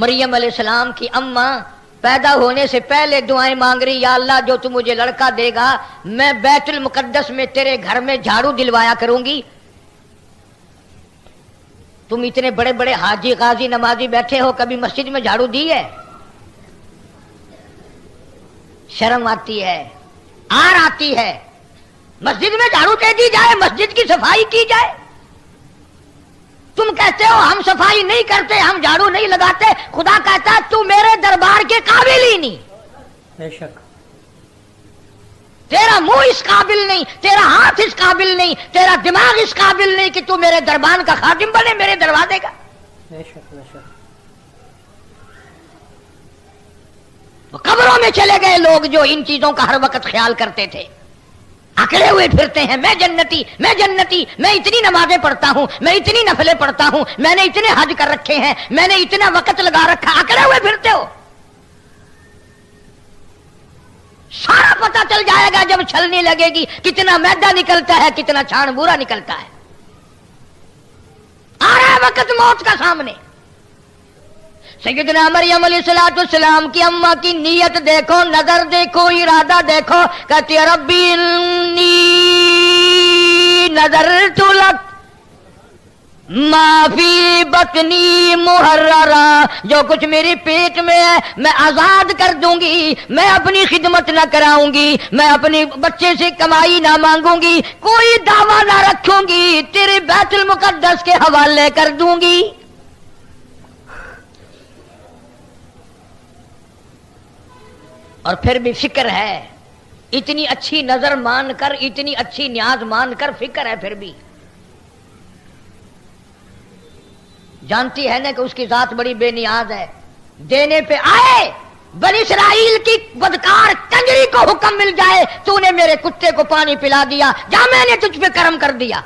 مریم علیہ السلام کی اماں پیدا ہونے سے پہلے دعائیں مانگ رہی، یا اللہ جو تم مجھے لڑکا دے گا میں بیت المقدس میں تیرے گھر میں جھاڑو دلوایا کروں گی. تم اتنے بڑے بڑے حاجی غازی نمازی بیٹھے ہو، کبھی مسجد میں جھاڑو دی ہے؟ شرم آتی ہے، آر آتی ہے. مسجد میں جھاڑو دے دی جائے، مسجد کی صفائی کی جائے. تم کہتے ہو ہم صفائی نہیں کرتے، ہم جھاڑو نہیں لگاتے. خدا کہتا ہے تو میرے دربار کے قابل ہی نہیں. بے شک. تیرا منہ اس قابل نہیں، تیرا ہاتھ اس قابل نہیں، تیرا دماغ اس قابل نہیں کہ تو میرے دربان کا خادم بنے، میرے دروازے کا. بے شک بے شک. قبروں میں چلے گئے لوگ جو ان چیزوں کا ہر وقت خیال کرتے تھے، اکڑے ہوئے پھرتے ہیں میں جنتی، میں جنتی، میں اتنی نمازیں پڑھتا ہوں، میں اتنی نفلیں پڑھتا ہوں، میں نے اتنے حج کر رکھے ہیں، میں نے اتنا وقت لگا رکھا. اکڑے ہوئے پھرتے ہو. سارا پتہ چل جائے گا جب چھلنی لگے گی، کتنا میدا نکلتا ہے، کتنا چھان بورا نکلتا ہے. آ رہا ہے وقت موت کا سامنے. سیدنا مریم علیہ السلام کی اماں کی نیت دیکھو، نظر دیکھو، ارادہ دیکھو. کہتی ہے ربی انی نظرت لک ما فی بطنی محررا، جو کچھ میرے پیٹ میں ہے میں آزاد کر دوں گی، میں اپنی خدمت نہ کراؤں گی، میں اپنے بچے سے کمائی نہ مانگوں گی، کوئی دعویٰ نہ رکھوں گی، تیرے بیت المقدس کے حوالے کر دوں گی. اور پھر بھی فکر ہے، اتنی اچھی نظر مان کر، اتنی اچھی نیاز مان کر فکر ہے. پھر بھی جانتی ہے نا کہ اس کی ذات بڑی بے نیاز ہے. دینے پہ آئے بنی اسرائیل کی بدکار کنجری کو حکم مل جائے تو نے میرے کتے کو پانی پلا دیا، جا میں نے تجھ پہ کرم کر دیا.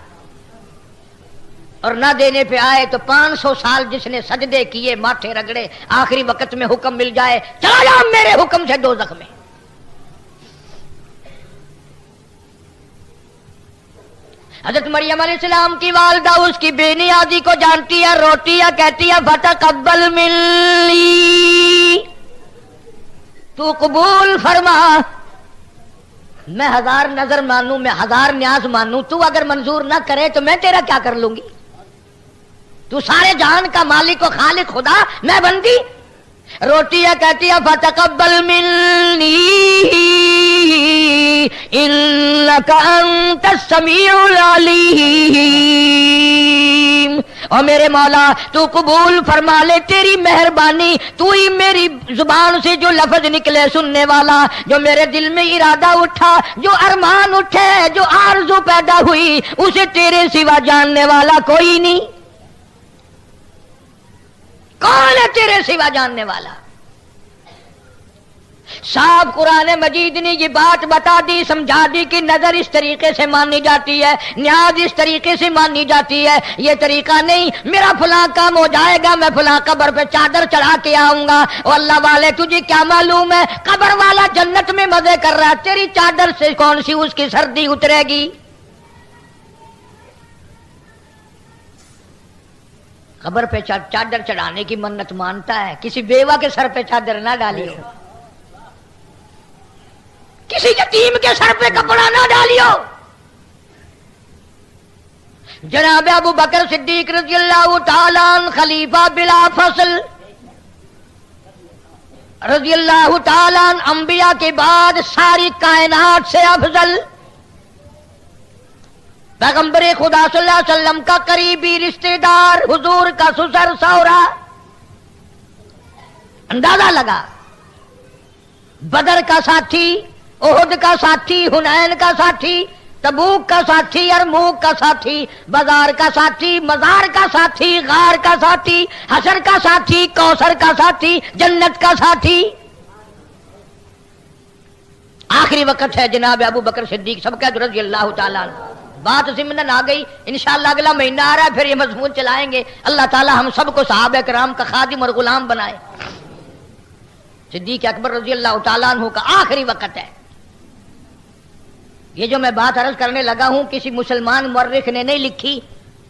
اور نہ دینے پہ آئے تو 500 سال جس نے سجدے کیے، ماتھے رگڑے، آخری وقت میں حکم مل جائے چلا جا میرے حکم سے دوزخ میں. حضرت مریم علیہ السلام کی والدہ اس کی بے نیازی کو جانتی ہے، روتی ہے، کہتی ہے فتقبل منی، تو قبول فرما. میں 1000 نظر مانوں، میں 1000 نیاز مانوں، تو اگر منظور نہ کرے تو میں تیرا کیا کر لوں گی؟ تو سارے جہان کا مالک و خالق خدا، میں بندی۔ روٹی ہے کہتی ہے فتقبل منی انک انت السمیع العلیم، اور میرے مولا تو قبول فرما لے، تیری مہربانی، تو ہی میری زبان سے جو لفظ نکلے سننے والا، جو میرے دل میں ارادہ اٹھا، جو ارمان اٹھے، جو آرزو پیدا ہوئی، اسے تیرے سوا جاننے والا کوئی نہیں۔ کون ہے تیرے سوا جاننے والا؟ صاحب قرآن مجید نے یہ بات بتا دی، سمجھا دی کہ نظر اس طریقے سے مانی جاتی ہے، نیاز اس طریقے سے مانی جاتی ہے، یہ طریقہ نہیں میرا فلاں کام ہو جائے گا میں فلاں قبر پہ چادر چڑھا کے آؤں گا۔ اور اللہ والے تجھے کیا معلوم ہے، قبر والا جنت میں مزے کر رہا ہے، تیری چادر سے کون سی اس کی سردی اترے گی؟ قبر پہ چادر چڑھانے کی منت مانتا ہے، کسی بیوہ کے سر پہ چادر نہ ڈالیو، کسی یتیم کے سر پہ کپڑا نہ ڈالیو۔ جناب ابو بکر صدیق رضی اللہ تعالیٰ عنہ خلیفہ بلا فصل رضی اللہ تعالیٰ عنہ، انبیاء کے بعد ساری کائنات سے افضل، پیغمبر خدا صلی اللہ علیہ وسلم کا قریبی رشتہ دار، حضور کا سسر سورا۔ اندازہ لگا، بدر کا ساتھی، احد کا ساتھی، حنین کا ساتھی، تبوک کا ساتھی، یرموک کا ساتھی، بازار کا ساتھی، مزار کا ساتھی، غار کا ساتھی، حشر کا ساتھی، کوثر کا ساتھی، جنت کا ساتھی۔ آخری وقت ہے جناب ابو بکر صدیق سب کا رضی اللہ تعالیٰ عنہ، بات ضمن آ گئی، انشاءاللہ اگلا مہینہ آ رہا ہے، پھر یہ مضمون چلائیں گے۔ اللہ تعالیٰ ہم سب کو صحابہ کرام کا خادم اور غلام بنائے۔ صدیق اکبر رضی اللہ تعالیٰ عنہ کا آخری وقت ہے۔ یہ جو میں بات عرض کرنے لگا ہوں کسی مسلمان مورخ نے نہیں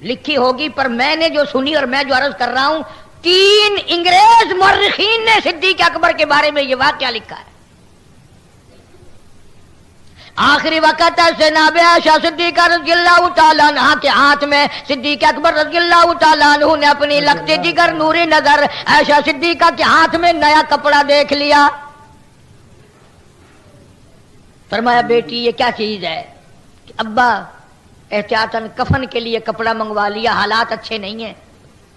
لکھی ہوگی، پر میں نے جو سنی اور میں جو عرض کر رہا ہوں، 3 انگریز مورخین نے صدیق اکبر کے بارے میں یہ واقعہ لکھا ہے۔ آخری وقت ہے، جناب عائشہ صدیقہ رضی اللہ تعالیٰ عنہ کے ہاتھ میں صدیق اکبر رضی اللہ تعالیٰ عنہ نے اپنی لگتے جگر نوری نظر عائشہ صدیقہ کے ہاتھ میں نیا کپڑا دیکھ لیا۔ فرمایا بیٹی یہ کیا چیز ہے؟ کہ ابا احتیاطاً کفن کے لیے کپڑا منگوا لیا، حالات اچھے نہیں ہیں،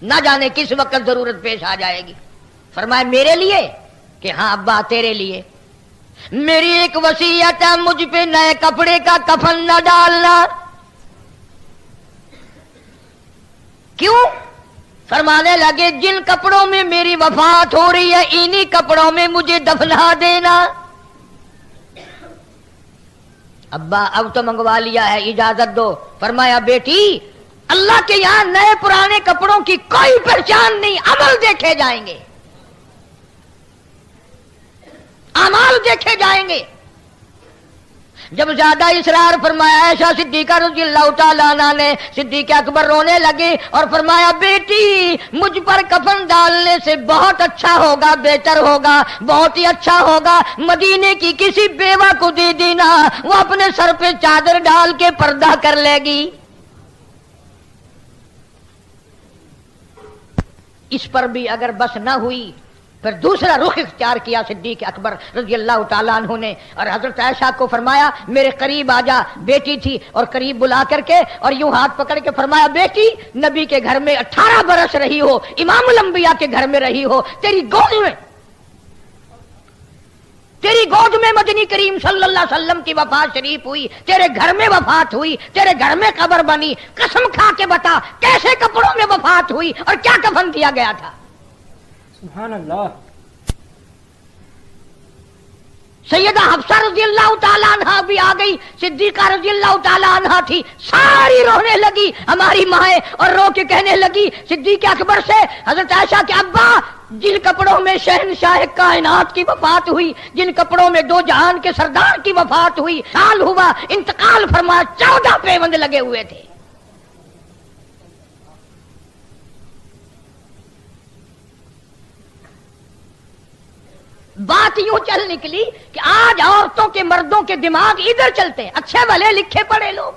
نہ جانے کس وقت ضرورت پیش آ جائے گی۔ فرمایا میرے لیے؟ کہ ہاں ابا تیرے لیے، میری ایک وصیت ہے، مجھ پہ نئے کپڑے کا کفن نہ ڈالنا۔ کیوں؟ فرمانے لگے جن کپڑوں میں میری وفات ہو رہی ہے انہی کپڑوں میں مجھے دفنا دینا۔ ابا اب تو منگوا لیا ہے، اجازت دو۔ فرمایا بیٹی اللہ کے یہاں نئے پرانے کپڑوں کی کوئی پہچان نہیں، عمل دیکھے جائیں گے، اعمال دیکھے جائیں گے۔ جب زیادہ اصرار فرمایا عائشہ صدیقہ رضی اللہ تعالیٰ عنہ نے، صدیق اکبر رونے لگے اور فرمایا بیٹی مجھ پر کفن ڈالنے سے بہت اچھا ہوگا، بہتر ہوگا، بہت ہی اچھا ہوگا مدینے کی کسی بیوہ کو دے دینا، وہ اپنے سر پہ چادر ڈال کے پردہ کر لے گی۔ اس پر بھی اگر بس نہ ہوئی پھر دوسرا رخ اختیار کیا صدیق اکبر رضی اللہ تعالیٰ عنہ نے، اور حضرت عائشہ کو فرمایا میرے قریب آ جا، بیٹی تھی، اور قریب بلا کر کے اور یوں ہاتھ پکڑ کے فرمایا بیٹی نبی کے گھر میں 18 برس رہی ہو، امام الانبیاء کے گھر میں رہی ہو، تیری گود میں مدنی کریم صلی اللہ علیہ وسلم کی وفات شریف ہوئی، تیرے گھر میں وفات ہوئی، تیرے گھر میں قبر بنی، قسم کھا کے بتا کیسے کپڑوں میں وفات ہوئی اور کیا کفن دیا گیا تھا؟ سبحان اللہ۔ سیدہ حفصہ رضی اللہ تعالیٰ عنہ بھی آ گئی، صدیقہ رضی اللہ تعالیٰ عنہ تھی، ساری رونے لگی ہماری مائیں، اور رو کے کہنے لگی صدیق اکبر سے حضرت عائشہ کے ابا جن کپڑوں میں شہنشاہ کائنات کی وفات ہوئی، جن کپڑوں میں دو جہان کے سردار کی وفات ہوئی، سال ہوا انتقال فرمایا، 14 پیوند لگے ہوئے تھے۔ بات یوں چل نکلی کہ آج عورتوں کے مردوں کے دماغ ادھر چلتے ہیں، اچھے بھلے لکھے پڑھے لوگ،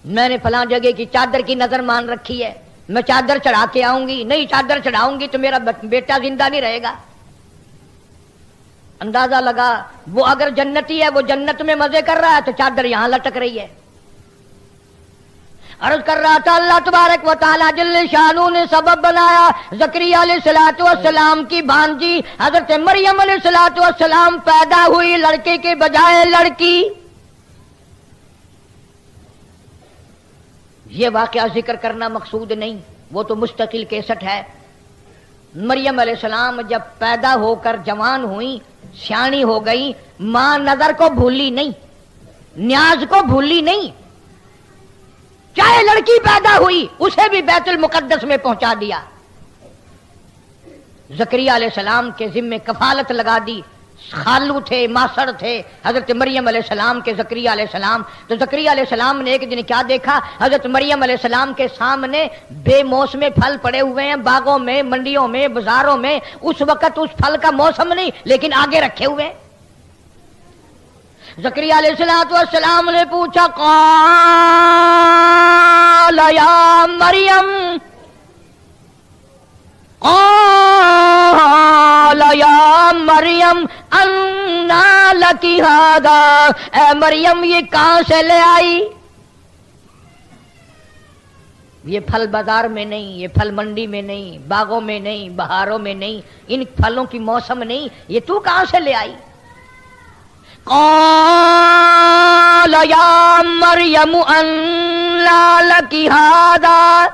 میں نے فلاں جگہ کی چادر کی نظر مان رکھی ہے، میں چادر چڑھا کے آؤں گی، نہیں چادر چڑھاؤں گی تو میرا بیٹا زندہ نہیں رہے گا۔ اندازہ لگا وہ اگر جنتی ہے، وہ جنت میں مزے کر رہا ہے تو چادر یہاں لٹک رہی ہے۔ عرض کر رہا تھا اللہ تبارک و تعالی جل شانہ نے سبب بنایا، زکریا علیہ السلام کی بھانجی حضرت مریم علیہ السلام پیدا ہوئی لڑکے کے بجائے لڑکی۔ یہ واقعہ ذکر کرنا مقصود نہیں، وہ تو مستقل کیسٹ ہے۔ مریم علیہ السلام جب پیدا ہو کر جوان ہوئی، سیانی ہو گئی، ماں نظر کو بھولی نہیں، نیاز کو بھولی نہیں، چاہے لڑکی پیدا ہوئی اسے بھی بیت المقدس میں پہنچا دیا۔ زکریا علیہ السلام کے ذمے کفالت لگا دی، خالو تھے، ماسڑ تھے حضرت مریم علیہ السلام کے زکریا علیہ السلام۔ تو زکریا علیہ السلام نے ایک دن کیا دیکھا، حضرت مریم علیہ السلام کے سامنے بے موسم پھل پڑے ہوئے ہیں، باغوں میں، منڈیوں میں، بازاروں میں، اس وقت اس پھل کا موسم نہیں لیکن آگے رکھے ہوئے ہیں۔ زکریا علیہ السلام نے پوچھا قال یا مریم، قال یا مریم انا لکی ھذا، اے مریم یہ کہاں سے لے آئی؟ یہ پھل بازار میں نہیں، یہ پھل منڈی میں نہیں، باغوں میں نہیں، بہاروں میں نہیں، ان پھلوں کی موسم نہیں، یہ تو کہاں سے لے آئی؟ قال یا مریم انا لکی ھذا،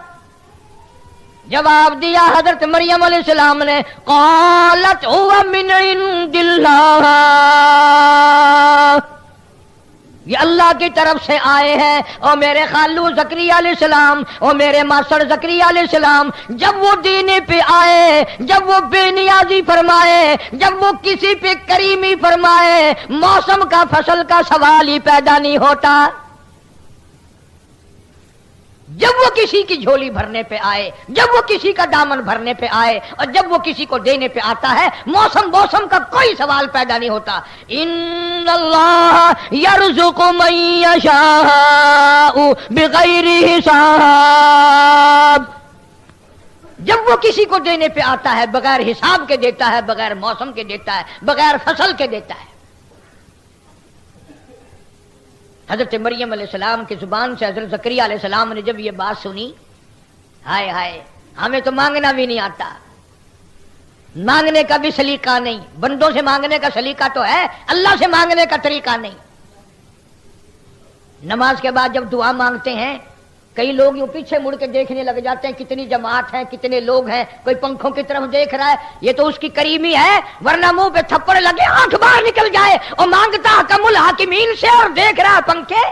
جواب دیا حضرت مریم علیہ السلام نے، قالت هو من عند اللہ، یہ اللہ کی طرف سے آئے ہیں۔ اور میرے خالو زکریا علیہ السلام اور میرے ماسڑ زکریا علیہ السلام جب وہ دینے پہ آئے، جب وہ بے نیازی فرمائے، جب وہ کسی پہ کریمی فرمائے، موسم کا فصل کا سوال ہی پیدا نہیں ہوتا۔ جب وہ کسی کی جھولی بھرنے پہ آئے، جب وہ کسی کا دامن بھرنے پہ آئے، اور جب وہ کسی کو دینے پہ آتا ہے، موسم کا کوئی سوال پیدا نہیں ہوتا۔ ان اللہ یرزق من یشاء بغیر حساب، جب وہ کسی کو دینے پہ آتا ہے بغیر حساب کے دیتا ہے، بغیر موسم کے دیتا ہے، بغیر فصل کے دیتا ہے۔ حضرت مریم علیہ السلام کی زبان سے حضرت زکریا علیہ السلام نے جب یہ بات سنی، ہائے ہائے ہمیں تو مانگنا بھی نہیں آتا، مانگنے کا بھی سلیقہ نہیں، بندوں سے مانگنے کا سلیقہ تو ہے، اللہ سے مانگنے کا طریقہ نہیں۔ نماز کے بعد جب دعا مانگتے ہیں کئی لوگ یوں پیچھے مڑ کے دیکھنے لگ جاتے ہیں، کتنی جماعت ہے، کتنے لوگ ہیں، کوئی پنکھوں کی طرف دیکھ رہا ہے، یہ تو اس کی کریمی ہے، ورنہ منہ پہ تھپڑ لگے آنکھ باہر نکل جائے، اور مانگتا حکم الحاکمین سے اور دیکھ رہا پنکھے۔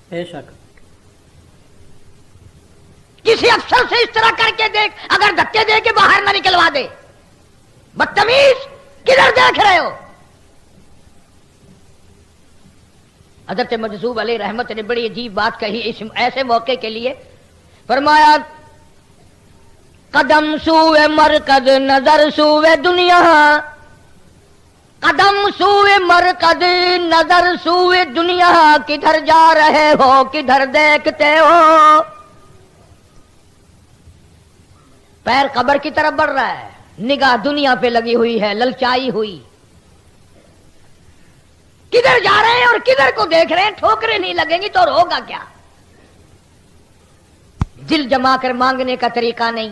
بے شک کسی افسر سے اس طرح کر کے دیکھ، اگر دھکے دے کے باہر نہ نکلوا دے، بدتمیز کدھر دیکھ رہے ہو؟ حضرت مجذوب علیہ رحمت نے بڑی عجیب بات کہی اس ایسے موقع کے لیے، فرمایا قدم سوئے مرکز نظر سوئے دنیا، قدم سوئے مرکز نظر سوئے دنیا، کدھر جا رہے ہو کدھر دیکھتے ہو؟ پیر قبر کی طرف بڑھ رہا ہے، نگاہ دنیا پہ لگی ہوئی ہے، للچائی ہوئی، کدھر جا رہے ہیں اور کدھر کو دیکھ رہے ہیں؟ ٹھوکریں نہیں لگیں گی تو اور ہوگا کیا؟ دل جما کر مانگنے کا طریقہ نہیں،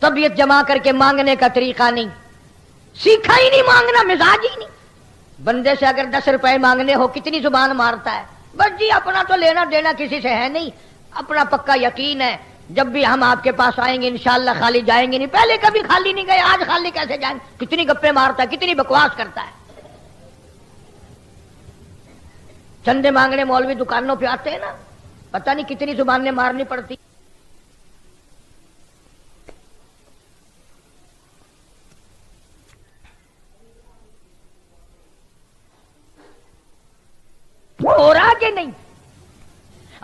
طبیعت جما کر کے مانگنے کا طریقہ نہیں، سیکھا ہی نہیں مانگنا، مزاج ہی نہیں۔ بندے سے اگر 10 روپے مانگنے ہو کتنی زبان مارتا ہے، بس جی اپنا تو لینا دینا کسی سے ہے نہیں، اپنا پکا یقین ہے جب بھی ہم آپ کے پاس آئیں گے انشاءاللہ خالی جائیں گے نہیں، پہلے کبھی خالی نہیں گئے، آج خالی کیسے جائیں؟ کتنی گپے مارتا ہے، کتنی بکواس کرتا ہے۔ چندے مانگنے مولوی دکانوں پہ آتے ہیں نا، پتہ نہیں کتنی زبانیں مارنی پڑتی۔ ہو رہا کہ نہیں؟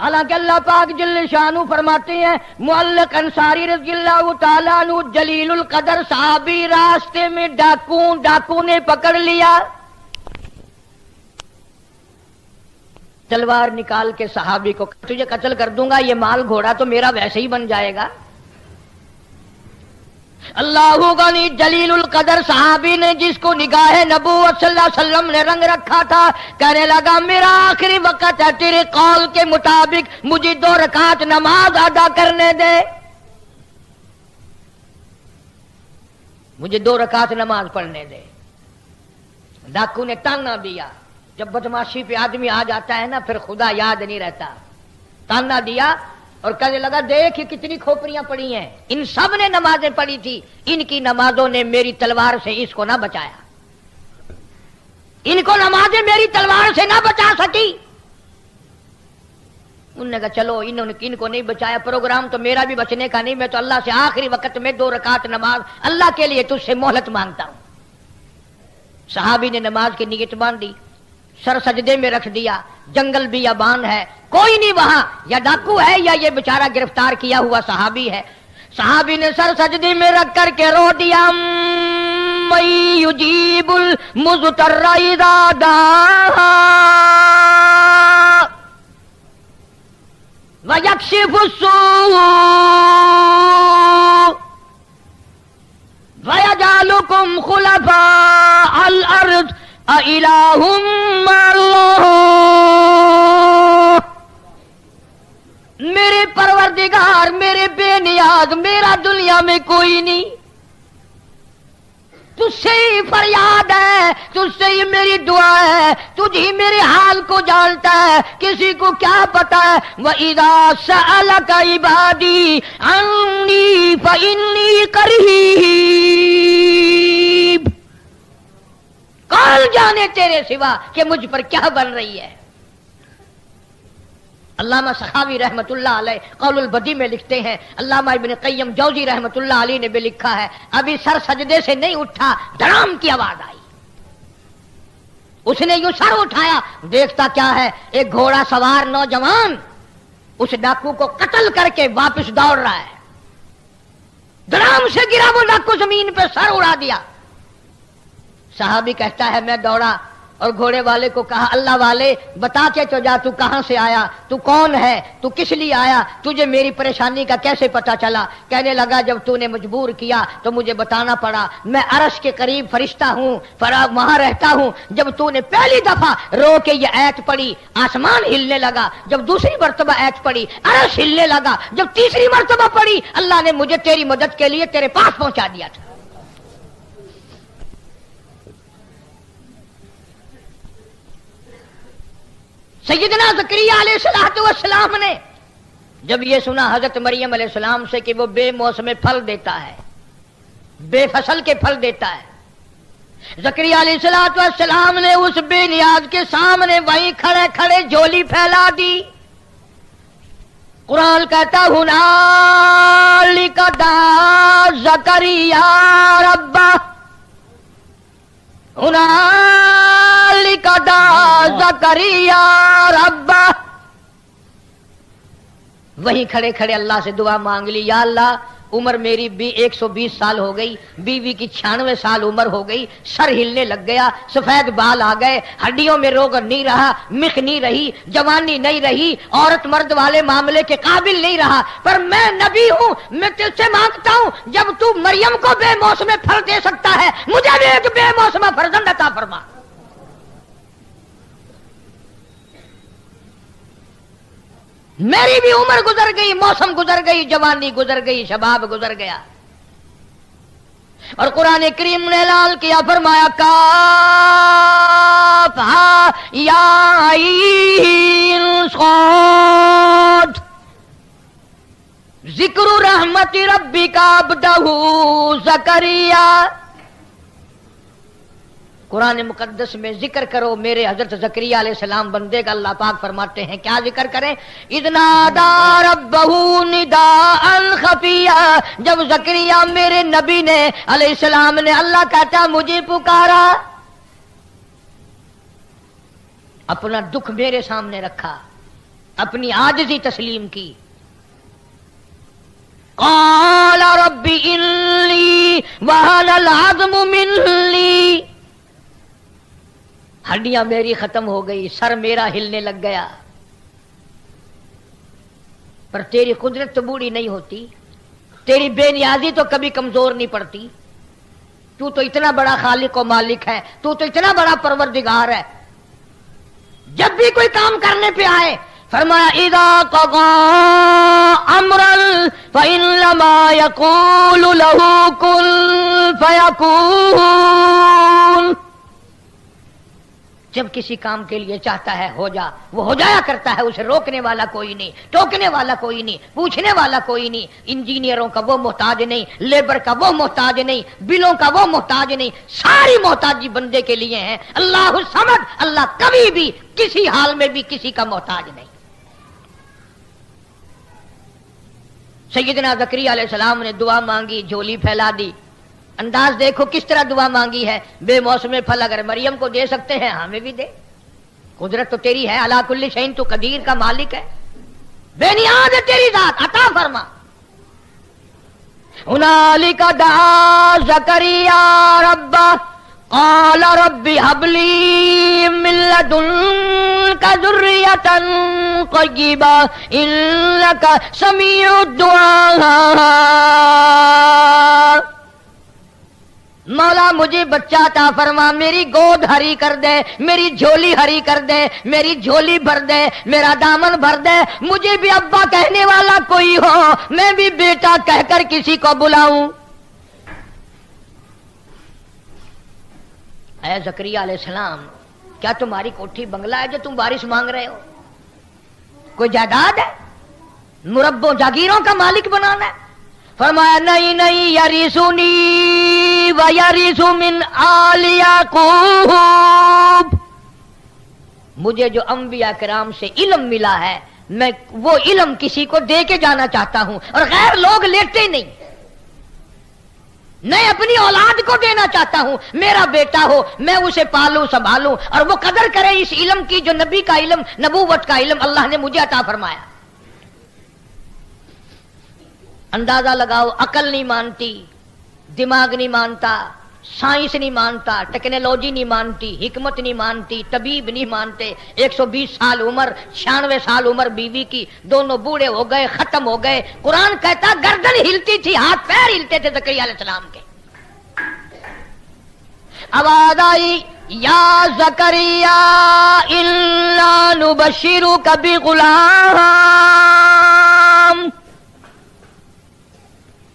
حالانکہ اللہ پاک جل شانہ فرماتے ہیں معلق انصاری رضی اللہ تعالیٰ عنہ جلیل القدر صحابی راستے میں ڈاکو نے پکڑ لیا، تلوار نکال کے صحابی کو تجھے قتل کر دوں گا، یہ مال گھوڑا تو میرا ویسے ہی بن جائے گا۔ اللہ غنی جلیل القدر صحابی نے جس کو نگاہ نبوت صلی اللہ علیہ وسلم نے رنگ رکھا تھا، کہنے لگا میرا آخری وقت ہے، تیرے قول کے مطابق مجھے 2 رکعت نماز ادا کرنے دے، مجھے 2 رکعت نماز پڑھنے دے۔ ڈاکو نے تانا دیا، جب بدماشی پہ آدمی آ جاتا ہے نا پھر خدا یاد نہیں رہتا، تانا دیا اور کہنے لگا دیکھ یہ کتنی کھوپڑیاں پڑی ہیں، ان سب نے نمازیں پڑھی تھی، ان کی نمازوں نے میری تلوار سے اس کو نہ بچایا، ان کو نمازیں میری تلوار سے نہ بچا سکی۔ انہوں نے کہا چلو ان کو نہیں بچایا، پروگرام تو میرا بھی بچنے کا نہیں، میں تو اللہ سے آخری وقت میں 2 رکعت نماز اللہ کے لیے تجھ سے مہلت مانگتا ہوں۔ صحابی نے نماز کی نیت باندھی، سر سجدے میں رکھ دیا، جنگل بیابان ہے، کوئی نہیں وہاں، یا ڈاکو ہے یا یہ بیچارہ گرفتار کیا ہوا صحابی ہے۔ صحابی نے سر سجدے میں رکھ کر کے رو دیا من یجیب المضطر اذا دعا ویکشف السوء ویجعلکم خلفاء الارض اِلَٰهٌ مَّعَ اللَّهِ، میرے پروردگار میرے بے نیاز، میرا دنیا میں کوئی نہیں، تجھ سے ہی فریاد ہے، تجھ سے ہی میری دعا ہے، تجھ ہی میرے حال کو جانتا ہے، کسی کو کیا پتا ہے۔ وَإِذَا سَأَلَكَ عِبَادِي عَنِّي فَإِنِّي قَرِيبٌ، کون جانے تیرے سوا کہ مجھ پر کیا بن رہی ہے۔ علامہ سخاوی رحمت اللہ علیہ قول البدی میں لکھتے ہیں، علامہ ابن قیم جوزی رحمت اللہ علیہ نے بھی لکھا ہے، ابھی سر سجدے سے نہیں اٹھا دھڑام کی آواز آئی، اس نے یوں سر اٹھایا، دیکھتا کیا ہے ایک گھوڑا سوار نوجوان اس ڈاکو کو قتل کر کے واپس دوڑ رہا ہے، دھڑام سے گرا وہ ڈاکو زمین پہ سر اڑا دیا۔ صحابی کہتا ہے میں دوڑا اور گھوڑے والے کو کہا اللہ والے بتا کے تو جا، تو کہاں سے آیا، تو کون ہے، تو کس لیے آیا، تجھے میری پریشانی کا کیسے پتا چلا؟ کہنے لگا جب تو نے مجبور کیا تو مجھے بتانا پڑا، میں عرش کے قریب فرشتہ ہوں، وہاں رہتا ہوں، جب تو نے پہلی دفعہ رو کے یہ آیت پڑھی آسمان ہلنے لگا، جب دوسری مرتبہ آیت پڑھی عرش ہلنے لگا، جب تیسری مرتبہ پڑھی اللہ نے مجھے تیری مدد کے لیے تیرے پاس پہنچا دیا تھا۔ سیدنا زکریا علیہ السلام نے جب یہ سنا حضرت مریم علیہ السلام سے کہ وہ بے موسم پھل دیتا ہے، بے فصل کے پھل دیتا ہے، زکریا علیہ السلام نے اس بے نیاز کے سامنے وہیں کھڑے کھڑے جھولی پھیلا دی۔ قرآن کہتا ہنالک دعا زکریا ربہ، ہنالک دعا زکریا ربہ، وہیں کھڑے کھڑے اللہ سے دعا مانگ لی، یا اللہ عمر میری 120 سال ہو گئی، بیوی کی 96 سال عمر ہو گئی، سر ہلنے لگ گیا، سفید بال آ گئے، ہڈیوں میں روغن نہیں رہا، مخ نہیں رہی، جوانی نہیں رہی، عورت مرد والے معاملے کے قابل نہیں رہا، پر میں نبی ہوں، میں تجھ سے مانگتا ہوں جب تو مریم کو بے موسم پھل دے سکتا ہے مجھے بھی ایک بے موسم فرزند عطا فرما۔ میری بھی عمر گزر گئی، موسم گزر گئی، جوانی گزر گئی، شباب گزر گیا، اور قرآن کریم نے اعلان کیا، فرمایا کافہا یا عین صاد ذکر رحمت ربک عبدہ زکریا۔ قرآن مقدس میں ذکر کرو میرے حضرت زکریا علیہ السلام بندے کا، اللہ پاک فرماتے ہیں کیا ذکر کریں، اذ نادى ربہ نداء خفیا، جب زکریا میرے نبی نے علیہ السلام نے اللہ کہتا مجھے پکارا، اپنا دکھ میرے سامنے رکھا، اپنی عاجزی تسلیم کی. قال رب انی وہن العظم منی، ہڈیاں میری ختم ہو گئی، سر میرا ہلنے لگ گیا، پر تیری قدرت تو بوڑھی نہیں ہوتی، تیری بے نیازی تو کبھی کمزور نہیں پڑتی، تو اتنا بڑا خالق و مالک ہے، تو اتنا بڑا پروردگار ہے. جب بھی کوئی کام کرنے پہ آئے فرمایا اذا قضى امرا فانما يقول له كن فيكون. جب کسی کام کے لیے چاہتا ہے ہو جا، وہ ہو جایا کرتا ہے، اسے روکنے والا کوئی نہیں، ٹوکنے والا کوئی نہیں، پوچھنے والا کوئی نہیں. انجینئروں کا وہ محتاج نہیں، لیبر کا وہ محتاج نہیں، بلوں کا وہ محتاج نہیں، ساری محتاجی بندے کے لیے ہیں. اللہ الصمد، اللہ کبھی بھی کسی حال میں بھی کسی کا محتاج نہیں. سیدنا زکریا علیہ السلام نے دعا مانگی، جھولی پھیلا دی. انداز دیکھو کس طرح دعا مانگی ہے. بے موسم پھل اگر مریم کو دے سکتے ہیں ہمیں بھی دے، قدرت تو تیری ہے، علی کل شیء تو قدیر کا مالک ہے، بے نیاز ہے تیری ذات، عطا فرما. ہنالک دعا زکریا ربہ قال رب هب لي من لدنك ذرية طيبة إنك سميع الدعاء. مولا مجھے بچہ عطا فرما، میری گود ہری کر دے، میری جھولی ہری کر دے، میری جھولی بھر دے، میرا دامن بھر دے. مجھے بھی ابا کہنے والا کوئی ہو، میں بھی بیٹا کہہ کر کسی کو بلاؤں. اے زکریا علیہ السلام، کیا تمہاری کوٹھی بنگلہ ہے جو تم بارش مانگ رہے ہو؟ کوئی جائیداد ہے؟ مربوں جاگیروں کا مالک بنانا ہے؟ فرمایا نہیں نہیں، یریثنی ویرث من آل یعقوب. مجھے جو انبیاء کرام سے علم ملا ہے، میں وہ علم کسی کو دے کے جانا چاہتا ہوں، اور غیر لوگ لیتے نہیں. میں اپنی اولاد کو دینا چاہتا ہوں، میرا بیٹا ہو، میں اسے پالوں سنبھالوں اور وہ قدر کرے اس علم کی جو نبی کا علم، نبوت کا علم اللہ نے مجھے عطا فرمایا. اندازہ لگاؤ، عقل نہیں مانتی، دماغ نہیں مانتا، سائنس نہیں مانتا، ٹیکنالوجی نہیں مانتی، حکمت نہیں مانتی، طبیب نہیں مانتے. 120 سال عمر، 96 سال عمر بیوی کی، دونوں بوڑھے ہو گئے، ختم ہو گئے. قرآن کہتا گردن ہلتی تھی، ہاتھ پیر ہلتے تھے زکریا علیہ السلام کے. آواز آئی یا زکریا انا نبشرک بغلام.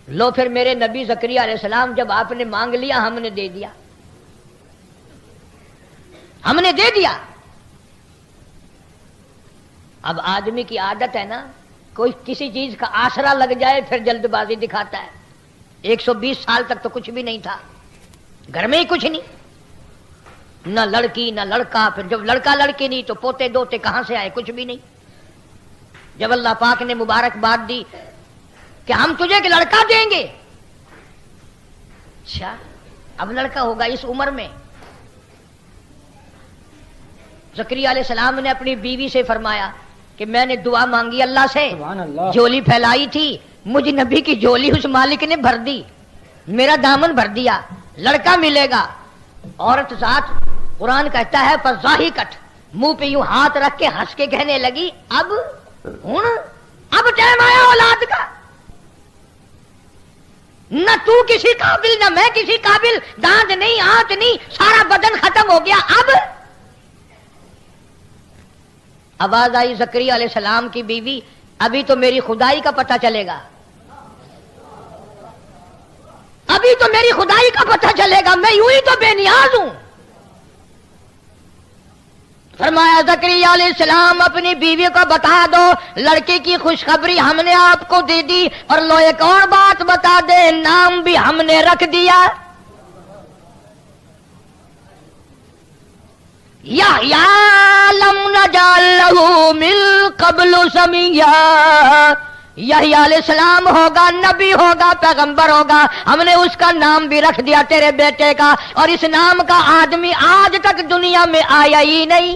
لو پھر میرے نبی زکریا علیہ السلام، جب آپ نے مانگ لیا ہم نے دے دیا، ہم نے دے دیا. اب آدمی کی عادت ہے نا، کوئی کسی چیز کا آسرا لگ جائے پھر جلد بازی دکھاتا ہے. 120 سال تک تو کچھ بھی نہیں تھا، گھر میں ہی کچھ نہیں، نہ لڑکی نہ لڑکا. پھر جب لڑکا لڑکی نہیں تو پوتے دوتے کہاں سے آئے؟ کچھ بھی نہیں. جب اللہ پاک نے مبارکباد دی کہ ہم تجھے ایک لڑکا دیں گے، اچھا اب لڑکا ہوگا اس عمر میں. زکریا علیہ السلام نے اپنی بیوی سے فرمایا کہ میں نے دعا مانگی اللہ سے، جھولی پھیلائی تھی، مجھے نبی کی جھولی اس مالک نے بھر دی، میرا دامن بھر دیا، لڑکا ملے گا. عورت ذات قرآن کہتا ہے فضاحکت، منہ پہ یوں ہاتھ رکھ کے ہنس کے کہنے لگی اب ٹائم آیا اولاد کا. نہ تو کسی قابل نہ میں کسی قابل، دانت نہیں آنت نہیں، سارا بدن ختم ہو گیا. اب آواز آئی زکریا علیہ السلام کی بیوی، ابھی تو میری خدائی کا پتہ چلے گا، ابھی تو میری خدائی کا پتہ چلے گا، میں یوں ہی تو بے نیاز ہوں. فرمایا زکریا علیہ السلام اپنی بیوی کو بتا دو لڑکی کی خوشخبری ہم نے آپ کو دے دی، اور لو ایک اور بات بتا دے، نام بھی ہم نے رکھ دیا یحییٰ لم نجعل لہ من قبل سمیہ. یحییٰ علیہ السلام ہوگا، نبی ہوگا، پیغمبر ہوگا، ہم نے اس کا نام بھی رکھ دیا تیرے بیٹے کا، اور اس نام کا آدمی آج تک دنیا میں آیا ہی نہیں.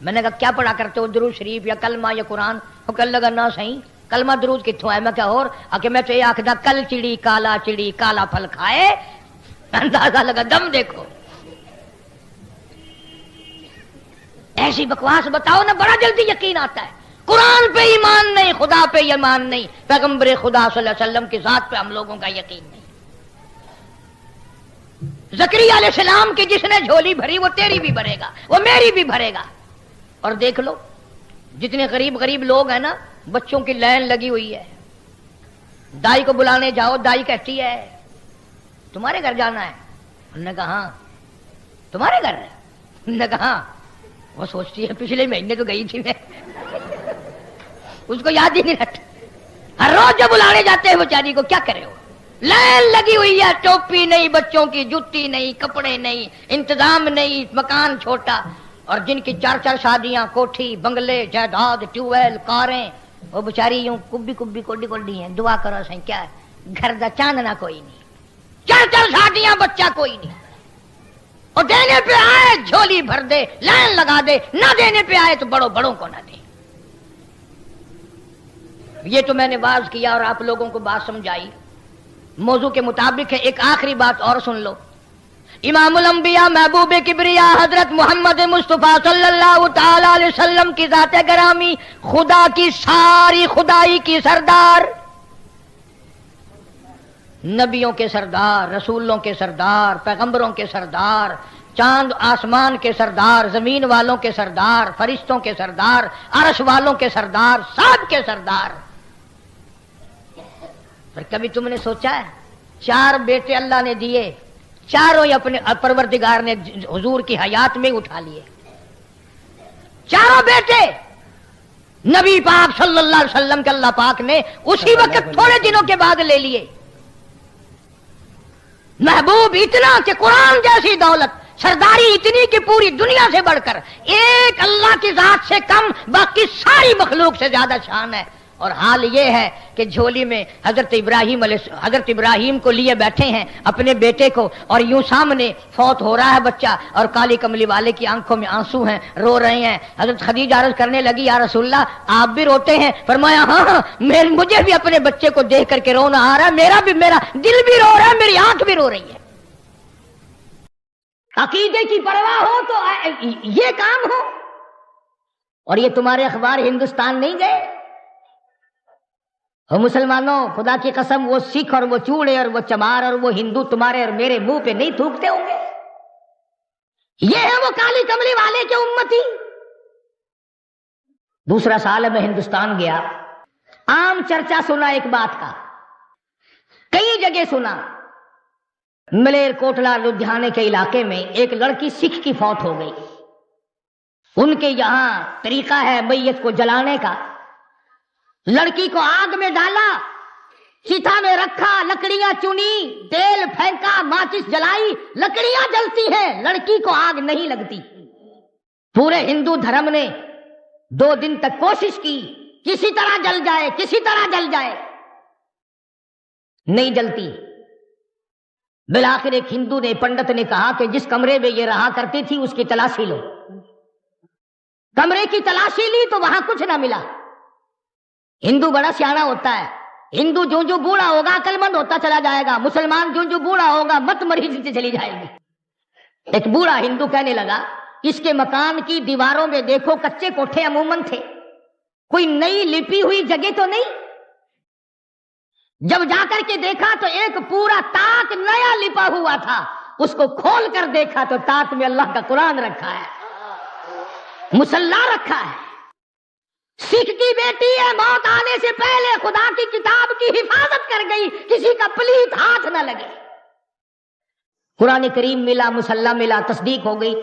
میں نے کہا کیا پڑھا کرتے ہو، درود شریف یا کلمہ یا قرآن؟ وہ کہنے لگا نہ صحیح کلمہ درود کتوں ہے؟ میں کہا اور کہ میں تو یہ آخدا کل چڑی کالا پھل کھائے، اندازہ لگا دم دیکھو۔ ایسی بکواس بتاؤ نا، بڑا جلدی یقین آتا ہے۔ قرآن پہ ایمان نہیں، خدا پہ ایمان نہیں، پیغمبر خدا صلی اللہ علیہ وسلم کی ذات پہ ہم لوگوں کا یقین نہیں۔ زکریا علیہ السلام کی جس نے جھولی بھری وہ تیری بھی بھرے گا، وہ میری بھی بھرے گا۔ اور دیکھ لو جتنے غریب لوگ ہیں نا، بچوں کی لائن لگی ہوئی ہے، دائی کو بلانے جاؤ، دائی کہتی ہے تمہارے گھر جانا ہے؟ انہوں نے کہا ہاں۔ تمہارے گھر ہے؟ انہوں نے کہا ہاں۔ وہ سوچتی ہے پچھلے مہینے تو گئی تھی میں، اس کو یاد ہی نہیں رہتا۔ ہر روز جب بلانے جاتے ہیں بیچاری کو، کیا کرے ہو؟ لائن لگی ہوئی ہے، ٹوپی نہیں، بچوں کی جوتی نہیں، کپڑے نہیں، انتظام نہیں، مکان چھوٹا، اور جن کی 4 شادیاں، کوٹھی، بنگلے، جائیداد، ٹیوب ویل، کاریں، وہ بیچاری یوں کبھی کوڈی ہیں۔ دعا کرو سہیں کیا ہے، گھر دا چاندنا کوئی نہیں، 4 شادیاں، بچہ کوئی نہیں، اور دینے پہ آئے جھولی بھر دے، لائن لگا دے، نہ دینے پہ آئے تو بڑوں کو نہ دے۔ یہ تو میں نے واز کیا اور آپ لوگوں کو بات سمجھائی، موضوع کے مطابق ہے۔ ایک آخری بات اور سن لو، امام الانبیاء محبوب کبریا حضرت محمد مصطفیٰ صلی اللہ تعالی علیہ وسلم کی ذات گرامی، خدا کی ساری خدائی کی سردار، نبیوں کے سردار، رسولوں کے سردار، پیغمبروں کے سردار، چاند آسمان کے سردار، زمین والوں کے سردار، فرشتوں کے سردار، عرش والوں کے سردار، سب کے سردار۔ پر کبھی تم نے سوچا ہے 4 بیٹے اللہ نے دیے، چاروں ہی اپنے پروردگار نے حضور کی حیات میں اٹھا لیے، چاروں بیٹے نبی پاک صلی اللہ علیہ وسلم کے اللہ پاک نے اسی وقت تھوڑے دنوں کے بعد لے لیے۔ محبوب اتنا کہ قرآن جیسی دولت، سرداری اتنی کہ پوری دنیا سے بڑھ کر ایک اللہ کی ذات سے کم باقی ساری مخلوق سے زیادہ شان ہے۔ اور حال یہ ہے کہ جھولی میں حضرت ابراہیم کو لیے بیٹھے ہیں اپنے بیٹے کو، اور یوں سامنے فوت ہو رہا ہے بچہ، اور کالی کملی والے کی آنکھوں میں آنسو ہیں، رو رہے ہیں۔ حضرت خدیجہ عرض کرنے لگی یا رسول اللہ آپ بھی روتے ہیں؟ فرمایا ہاں، مجھے بھی اپنے بچے کو دیکھ کر کے رونا آ رہا ہے، میرا دل بھی رو رہا ہے، میری آنکھ بھی رو رہی ہے۔ عقیدے کی پرواہ ہو تو یہ کام ہو، اور یہ تمہارے اخبار ہندوستان نہیں گئے؟ وہ مسلمانوں خدا کی قسم، وہ سکھ اور وہ چوڑے اور وہ چمار اور وہ ہندو تمہارے اور میرے منہ پہ نہیں تھوکتے ہوں گے؟ یہ ہے وہ کالی کملی والے کے امتی۔ دوسرا سال میں ہندوستان گیا، عام چرچا سنا ایک بات کا، کئی جگہ سنا۔ ملیر کوٹلا لدھیانے کے علاقے میں ایک لڑکی سکھ کی فوت ہو گئی۔ ان کے یہاں طریقہ ہے میت کو جلانے کا۔ لڑکی کو آگ میں ڈالا، چتا میں رکھا، لکڑیاں چنی، تیل پھینکا، ماچس جلائی، لکڑیاں جلتی ہیں، لڑکی کو آگ نہیں لگتی۔ پورے ہندو دھرم نے 2 دن تک کوشش کی کسی طرح جل جائے، کسی طرح جل جائے، نہیں جلتی۔ بالآخر ایک ہندو نے، پنڈت نے کہا کہ جس کمرے میں یہ رہا کرتی تھی اس کی تلاشی لو۔ کمرے کی تلاشی لی تو وہاں کچھ نہ ملا۔ ہندو بڑا سیانا ہوتا ہے، ہندو جو بوڑھا ہوگا عقل مند ہوتا چلا جائے گا، مسلمان جو بوڑھا ہوگا مت مریضی چلی جائے گی۔ ایک بوڑھا ہندو کہنے لگا اس کے مکان کی دیواروں میں دیکھو کچے کوٹھے عموماً تھے، کوئی نئی لپی ہوئی جگہ تو نہیں؟ جب جا کر کے دیکھا تو ایک پورا طاق نیا لپا ہوا تھا، اس کو کھول کر دیکھا تو طاق میں اللہ کا قرآن رکھا ہے، مصلی رکھا ہے۔ سکھ کی بیٹی ہے، موت آنے سے پہلے خدا کی کتاب کی حفاظت کر گئی، کسی کا پلیت ہاتھ نہ لگے۔ قرآن کریم ملا، مصلی ملا، تصدیق ہو گئی۔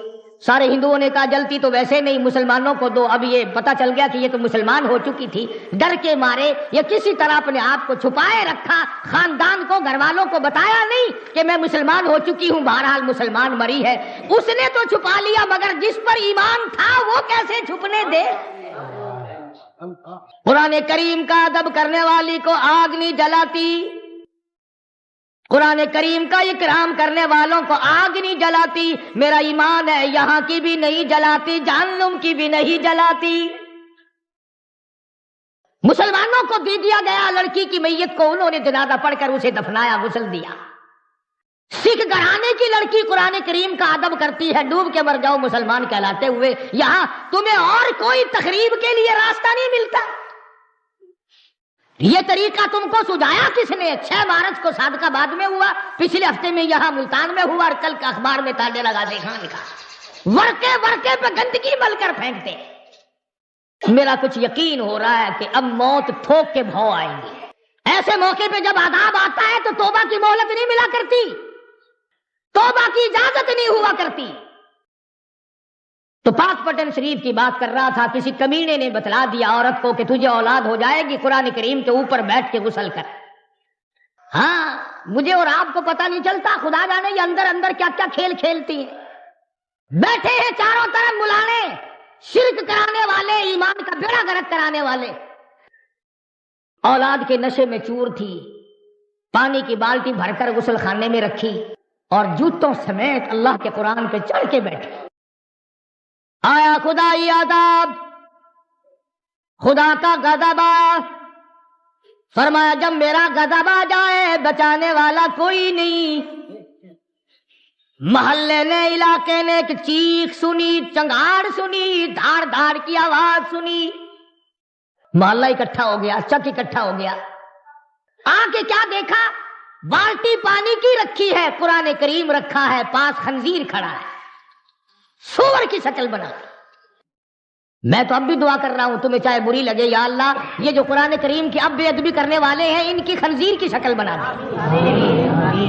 سارے ہندوؤں نے کہا جلتی تو ویسے نہیں، مسلمانوں کو دو۔ اب یہ پتا چل گیا کہ یہ تو مسلمان ہو چکی تھی، ڈر کے مارے یا کسی طرح اپنے آپ کو چھپائے رکھا، خاندان کو، گھر والوں کو بتایا نہیں کہ میں مسلمان ہو چکی ہوں، بہرحال مسلمان مری ہے۔ اس نے تو چھپا لیا، مگر جس پر ایمان تھا وہ کیسے چھپنے دے؟ قرآن کریم کا ادب کرنے والی کو آگ نہیں جلاتی۔ قرآن کریم کا اکرام کرنے والوں کو آگ نہیں جلاتی، میرا ایمان ہے یہاں کی بھی نہیں جلاتی، جہنم کی بھی نہیں جلاتی۔ مسلمانوں کو دے دیا گیا لڑکی کی میت کو، انہوں نے جنازہ پڑھ کر اسے دفنایا، غسل دیا۔ سکھ گھرانے کی لڑکی قرآن کریم کا ادب کرتی ہے، ڈوب کے مر جاؤ مسلمان کہلاتے ہوئے، یہاں تمہیں اور کوئی تقریب کے لیے راستہ نہیں ملتا۔ یہ طریقہ تم کو سجایا کس نے؟ 6 مارچ کو صادق آباد میں ہوا، پچھلے ہفتے میں یہاں ملتان میں ہوا، اور کل کا اخبار میں تانے لگا دیکھا لکھا، ورقے ورقے پہ گندگی مل کر پھینکتے۔ میرا کچھ یقین ہو رہا ہے کہ اب موت ٹھوک کے بھاؤ آئیں گی۔ ایسے موقع پہ جب عذاب آتا ہے تو توبہ کی مہلت نہیں ملا کرتی، توبہ کی اجازت نہیں ہوا کرتی۔ تو پاک پٹن شریف کی بات کر رہا تھا، کسی کمینے نے بتلا دیا عورت کو کہ تجھے اولاد ہو جائے گی، قرآن کریم کے اوپر بیٹھ کے غسل کر۔ ہاں مجھے اور آپ کو پتہ نہیں چلتا، خدا جانے یہ اندر اندر کیا کیا کھیل کھیلتی ہیں۔ بیٹھے ہیں چاروں طرف ملانے، شرک کرانے والے، ایمان کا بیڑا غرق کرانے والے۔ اولاد کے نشے میں چور تھی، پانی کی بالٹی بھر کر غسل خانے میں رکھی اور جوتوں سمیت اللہ کے قرآن پہ چڑھ کے بیٹھے۔ آیا خدائی عذاب، خدا کا غضب، فرمایا جب میرا غضب آ جائے بچانے والا کوئی نہیں۔ محلے نے، علاقے نے ایک چیخ سنی، چنگاڑ سنی، دھاڑ دھاڑ کی آواز سنی، محلہ اکٹھا ہو گیا، چک اکٹھا ہو گیا۔ آ کے کیا دیکھا؟ بالٹی پانی کی رکھی ہے، قرآن کریم رکھا ہے، پاس خنزیر کھڑا ہے، سور کی شکل بنا۔ میں تو اب بھی دعا کر رہا ہوں، تمہیں چاہے بری لگے، یا اللہ یہ جو قرآن کریم کی اب بے ادبی کرنے والے ہیں ان کی خنزیر کی شکل بنا دے،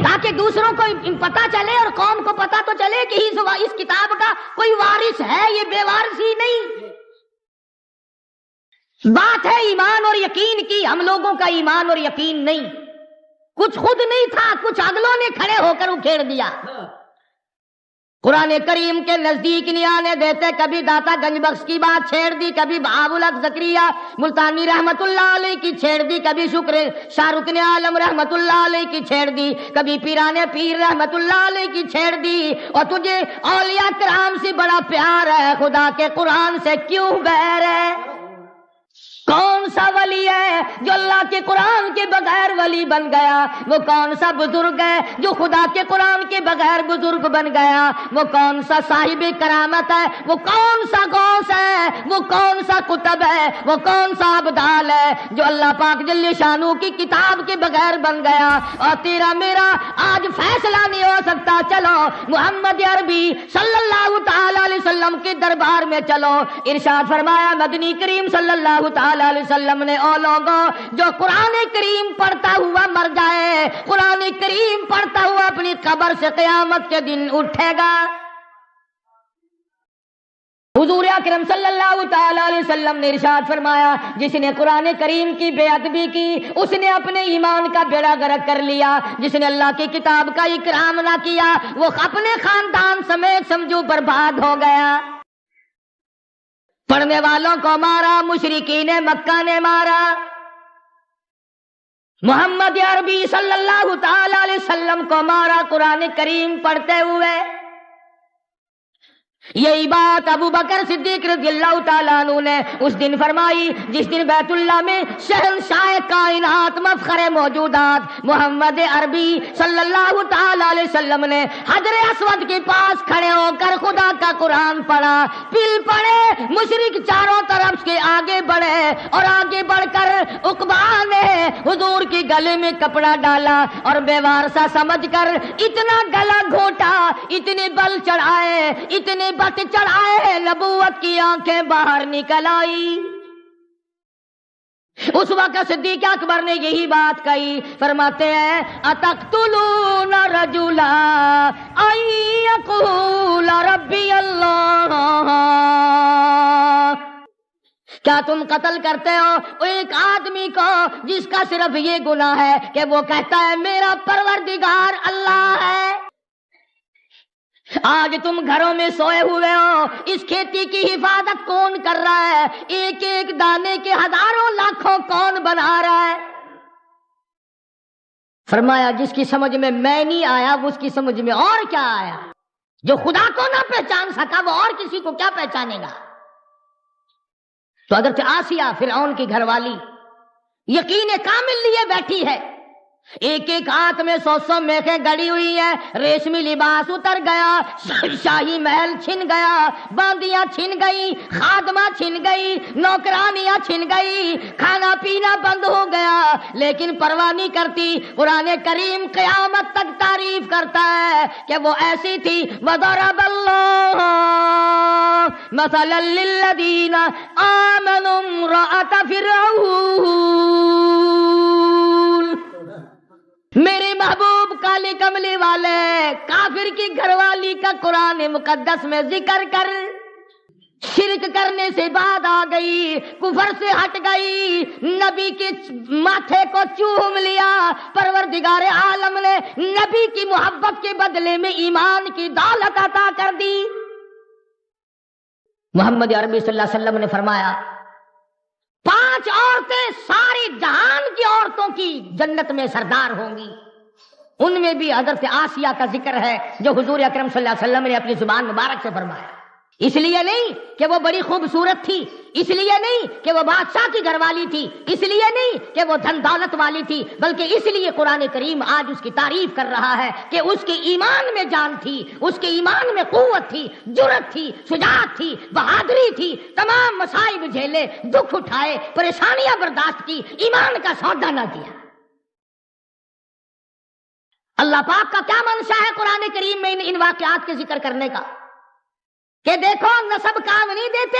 تاکہ دوسروں کو پتا چلے اور قوم کو پتا تو چلے کہ اس کتاب کا کوئی وارث ہے، یہ بے وارث ہی نہیں۔ بات ہے ایمان اور یقین کی، ہم لوگوں کا ایمان اور یقین نہیں، کچھ خود نہیں تھا، کچھ اگلوں نے کھڑے ہو کر اکھیڑ دیا۔ قرآن کریم کے نزدیک نہیں آنے دیتے، کبھی داتا گنج بخش کی بات چھیڑ دی، کبھی بہاء الحق زکریا ملتانی رحمت اللہ علیہ کی چھیڑ دی، کبھی شکر شاہ رکن عالم رحمت اللہ علیہ کی چھیڑ دی، کبھی پیران پیر رحمت اللہ علیہ کی چھیڑ دی۔ اور تجھے اولیاء کرام سے بڑا پیار ہے، خدا کے قرآن سے کیوں بیر ہے؟ کون سا ولی ہے جو اللہ کے قرآن کے بغیر ولی بن گیا؟ وہ کون سا بزرگ ہے جو خدا کے قرآن کے بغیر بزرگ بن گیا؟ وہ کون سا صاحب کرامت ہے؟ وہ کون سا غوث ہے؟ وہ کون سا قطب ہے؟ وہ کون سا ابدال ہے جو اللہ پاک جل شانو کی کتاب کے بغیر بن گیا؟ اور تیرا میرا آج فیصلہ نہیں ہو سکتا، چلو محمد عربی صلی اللہ تعالی علیہ وسلم کے دربار میں چلو۔ ارشاد فرمایا مدنی کریم صلی اللہ تعالی علیہ وسلم نے، او لوگوں جو قرآن کریم پڑھتا ہوا مر جائے، قرآن کریم پڑھتا ہوا اپنی قبر سے قیامت کے دن اٹھے گا۔ حضور اکرم صلی اللہ تعالی علیہ وسلم نے ارشاد فرمایا جس نے قرآن کریم کی بے ادبی کی اس نے اپنے ایمان کا بیڑا غرق کر لیا، جس نے اللہ کی کتاب کا اکرام نہ کیا وہ اپنے خاندان سمیت سمجھو برباد ہو گیا۔ پڑھنے والوں کو مارا، مشرکین مکہ نے مارا، محمد عربی صلی اللہ تعالی علیہ وسلم کو مارا قرآن کریم پڑھتے ہوئے۔ یہی بات ابو بکر صدیق رضی اللہ تعالیٰ عنہ نے اس دن فرمائی جس دن بیت اللہ میں شہنشاہ کائنات مفخر موجودات محمد عربی صلی اللہ تعالیٰ علیہ وسلم نے حجر اسود کے پاس کھڑے ہو کر خدا کا قرآن پڑھا، پل پڑے، مشرک چاروں طرف کے آگے بڑھے اور آگے بڑھ کر عقبہ نے حضور کی گلے میں کپڑا ڈالا اور بے وارثہ سمجھ کر اتنا گلا گھونٹا، اتنے بل چڑھائے، اتنے بت چڑھائے، نبوت کی آنکھیں باہر نکل آئی۔ اس وقت صدیق اکبر نے یہی بات کہی، فرماتے ہیں اتقتلون رجلا ان یقول ربی اللہ، کیا تم قتل کرتے ہو ایک آدمی کو جس کا صرف یہ گناہ ہے کہ وہ کہتا ہے میرا پروردگار اللہ ہے؟ آج تم گھروں میں سوئے ہوئے ہو، اس کھیتی کی حفاظت کون کر رہا ہے؟ ایک ایک دانے کے ہزاروں لاکھوں کون بنا رہا ہے؟ فرمایا جس کی سمجھ میں نہیں آیا وہ اس کی سمجھ میں اور کیا آیا؟ جو خدا کو نہ پہچان سکا وہ اور کسی کو کیا پہچانے گا؟ تو اگرچہ آسیہ فرعون کی گھر والی یقین کامل لیے بیٹھی ہے، ایک ایک ہاتھ میں 100 میخیں گڑی ہوئی ہیں، ریشمی لباس اتر گیا، شاہی محل چھن گیا، باندیاں چھن گئی، خادمہ چھن گئی، نوکرانیاں چھن گئی، کھانا پینا بند ہو گیا، لیکن پرواہ نہیں کرتی۔ قرآن کریم قیامت تک تعریف کرتا ہے کہ وہ ایسی تھی۔ وَضَرَبَ اللَّهُ مَثَلًا لِّلَّذِينَ آمَنُوا امْرَأَتَ فِرْعَوْنَ۔ میرے محبوب کالے کملی والے کافر کی گھر والی کا قرآن مقدس میں ذکر کر شرک کرنے سے بعد آ گئی، کفر سے ہٹ گئی، نبی کے ماتھے کو چوم لیا، پروردگار عالم نے نبی کی محبت کے بدلے میں ایمان کی دولت عطا کر دی۔ محمد عربی صلی اللہ علیہ وسلم نے فرمایا 5 عورتیں ساری جہان کی عورتوں کی جنت میں سردار ہوں گی، ان میں بھی حضرت آسیہ کا ذکر ہے جو حضور اکرم صلی اللہ علیہ وسلم نے اپنی زبان مبارک سے فرمایا۔ اس لیے نہیں کہ وہ بڑی خوبصورت تھی، اس لیے نہیں کہ وہ بادشاہ کی گھر والی تھی، اس لیے نہیں کہ وہ دھن دولت والی تھی، بلکہ اس لیے قرآن کریم آج اس کی تعریف کر رہا ہے کہ اس کے ایمان میں جان تھی، اس کے ایمان میں قوت تھی، جرأت تھی، شجاعت تھی، بہادری تھی، تمام مصائب جھیلے، دکھ اٹھائے، پریشانیاں برداشت کی، ایمان کا سودا نہ کیا۔ اللہ پاک کا کیا منشا ہے قرآن کریم میں ان واقعات کے ذکر کرنے کا کہ دیکھو نسب کام نہیں دیتے،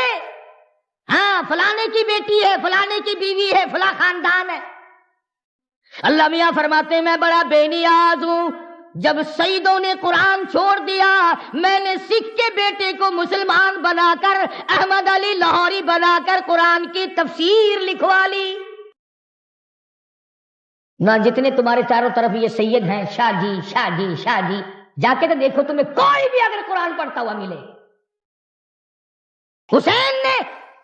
ہاں فلانے کی بیٹی ہے، فلانے کی بیوی ہے، فلاں خاندان ہے۔ اللہ میاں فرماتے ہیں میں بڑا بے نیاز ہوں، جب سیدوں نے قرآن چھوڑ دیا میں نے سکھ کے بیٹے کو مسلمان بنا کر احمد علی لاہوری بنا کر قرآن کی تفسیر لکھوا لی۔ نہ جتنے تمہارے چاروں طرف یہ سید ہیں شاہ جی شاہ جی شاہ جی، جا کے تو دیکھو تمہیں کوئی بھی اگر قرآن پڑھتا ہوا ملے۔ حسین نے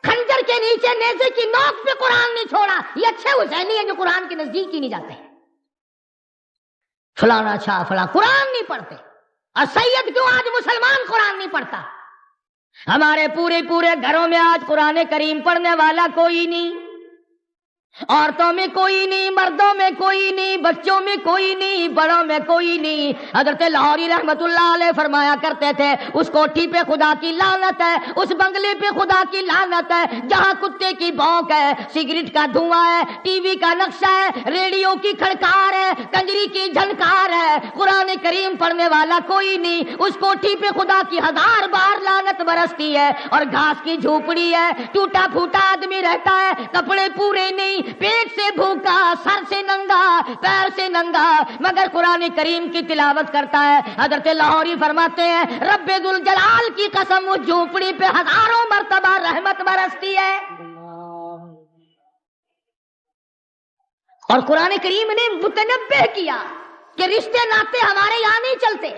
خنجر کے نیچے نیزے کی نوک پہ قرآن نہیں چھوڑا، یہ اچھے حسینی ہیں جو قرآن کے نزدیک ہی نہیں جاتے۔ فلانا شاہ فلاں قرآن نہیں پڑھتے، اور سید کیوں آج مسلمان قرآن نہیں پڑھتا؟ ہمارے پورے گھروں میں آج قرآن کریم پڑھنے والا کوئی نہیں، عورتوں میں کوئی نہیں، مردوں میں کوئی نہیں، بچوں میں کوئی نہیں، بڑوں میں کوئی نہیں۔ حضرت لاہوری رحمت اللہ علیہ فرمایا کرتے تھے اس کوٹھی پہ خدا کی لعنت ہے، اس بنگلے پہ خدا کی لعنت ہے جہاں کتے کی بھونک ہے، سگریٹ کا دھواں ہے، ٹی وی کا نقشہ ہے، ریڈیو کی کھڑکار ہے، کنجری کی جھنکار ہے، قرآن کریم پڑھنے والا کوئی نہیں۔ اس کوٹھی پہ خدا کی 1000 بار لعنت برستی ہے، اور گھاس کی جھوپڑی ہے، ٹوٹا پھوٹا آدمی رہتا ہے، کپڑے پورے نہیں، پیٹ سے بھوکا، سر سے ننگا، پیر سے ننگا، مگر قرآن کریم کی تلاوت کرتا ہے۔ حضرت لاہوری فرماتے ہیں رب ذوالجلال کی قسم اس جھوپڑی پہ 1000 مرتبہ رحمت برستی ہے۔ اور قرآن کریم نے متنبہ کیا کہ رشتے ناطے ہمارے یہاں نہیں چلتے،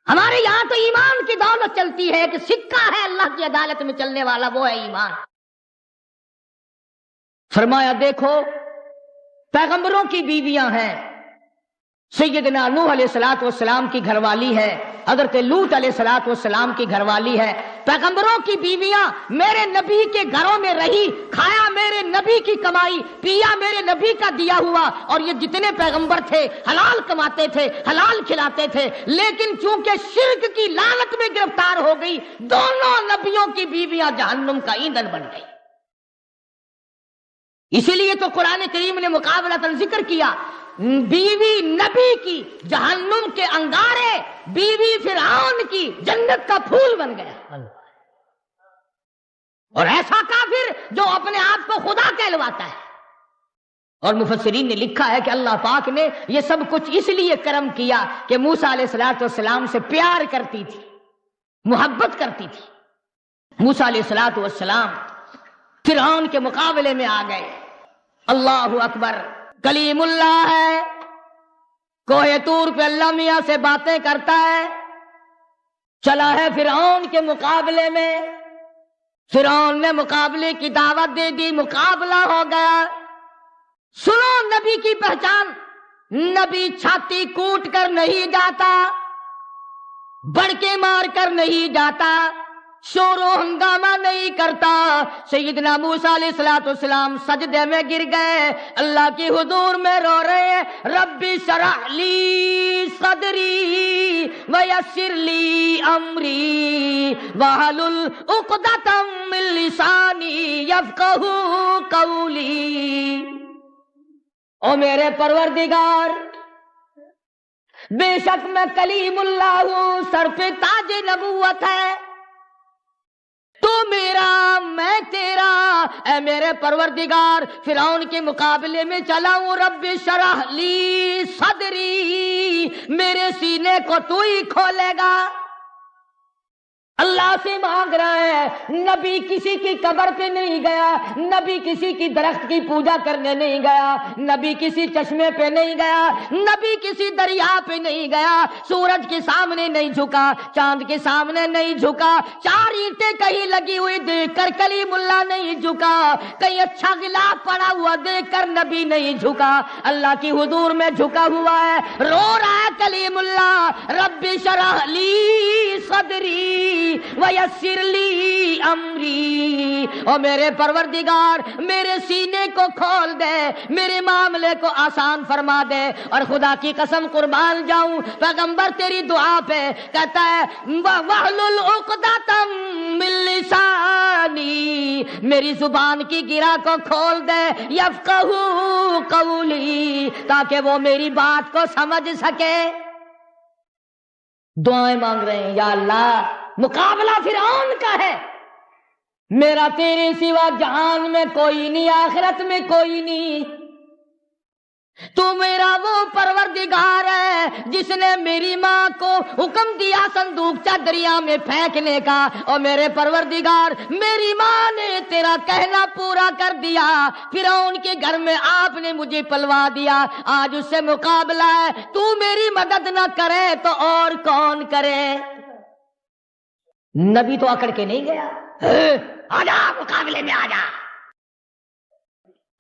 ہمارے یہاں تو ایمان کی دولت چلتی ہے، کہ سکہ ہے اللہ کی عدالت میں چلنے والا وہ ہے ایمان۔ فرمایا دیکھو پیغمبروں کی بیویاں ہیں، سیدنا نوح علیہ الصلوۃ والسلام کی گھر والی ہے، حضرت لوط علیہ الصلوۃ والسلام کی گھر والی ہے۔ پیغمبروں کی بیویاں میرے نبی کے گھروں میں رہی، کھایا میرے نبی کی کمائی، پیا میرے نبی کا دیا ہوا، اور یہ جتنے پیغمبر تھے حلال کماتے تھے، حلال کھلاتے تھے، لیکن چونکہ شرک کی لعنت میں گرفتار ہو گئی، دونوں نبیوں کی بیویاں جہنم کا ایندھن بن گئی۔ اسی لیے تو قرآن کریم نے مقابلتاً ذکر کیا بیوی نبی کی جہنم کے انگارے، بیوی فرعون کی جنت کا پھول بن گیا۔ اور ایسا کافر جو اپنے آپ کو خدا کہلواتا ہے۔ اور مفسرین نے لکھا ہے کہ اللہ پاک نے یہ سب کچھ اس لیے کرم کیا کہ موسیٰ علیہ الصلوۃ والسلام سے پیار کرتی تھی، محبت کرتی تھی۔ موسیٰ علیہ الصلوۃ والسلام فرعون کے مقابلے میں آ گئے۔ اللہ اکبر، کلیم اللہ ہے، کوہ طور پہ اللہ میاں سے باتیں کرتا ہے، چلا ہے فرعون کے مقابلے میں۔ فرعون نے مقابلے کی دعوت دے دی، مقابلہ ہو گیا۔ سنو نبی کی پہچان، نبی چھاتی کوٹ کر نہیں جاتا، بڑکے مار کر نہیں جاتا، شور و ہنگامہ نہیں کرتا۔ سیدنا موسیٰ علیہ السلام سجدے میں گر گئے، اللہ کی حضور میں رو رہے ہیں، رب اشرح لی صدری ویسر لی امری واحلل عقدۃ من لسانی یفقہوا قولی۔ او میرے پروردگار، بے شک میں کلیم اللہ ہوں، سر پہ تاج نبوت ہے، تو میرا میں تیرا، اے میرے پروردگار فرعون کے مقابلے میں چلا ہوں، رب شرح لی صدری، میرے سینے کو تو ہی کھولے گا۔ اللہ سے مانگ رہا ہے، نبی کسی کی قبر پہ نہیں گیا، نبی کسی کی درخت کی پوجا کرنے نہیں گیا، نبی کسی چشمے پہ نہیں گیا، نبی کسی دریا پہ نہیں گیا، سورج کے سامنے نہیں جھکا، چاند کے سامنے نہیں جھکا، چار اینٹیں کہیں لگی ہوئی دیکھ کر کلیم اللہ نہیں جھکا، کہیں اچھا غلاف پڑا ہوا دیکھ کر نبی نہیں جھکا، اللہ کی حضور میں جھکا ہوا ہے، رو رہا ہے کلیم اللہ، رب شرح لی صدری ویسر لی امری، اور میرے پروردگار میرے سینے کو کھول دے، میرے معاملے کو آسان فرما دے۔ اور خدا کی قسم قربان جاؤں، پیغمبر تیری دعا پہ کہتا ہے واحلل عقدۃ من لسانی، میری زبان کی گرہ کو کھول دے، یفقہوا قولی، تاکہ وہ میری بات کو سمجھ سکے۔ دعائیں مانگ رہے ہیں، یا اللہ مقابلہ فرعون کا ہے، میرا تیرے سوا جہان میں کوئی نہیں، آخرت میں کوئی نہیں، تو میرا وہ پروردگار ہے جس نے میری ماں کو حکم دیا صندوقچہ دریا میں پھینکنے کا، اور میرے پروردگار میری ماں نے تیرا کہنا پورا کر دیا، فرعون کے گھر میں آپ نے مجھے پلوا دیا، آج اس سے مقابلہ ہے، تو میری مدد نہ کرے تو اور کون کرے؟ نبی تو اکڑ کے نہیں گیا، آجا مقابلے میں آجا۔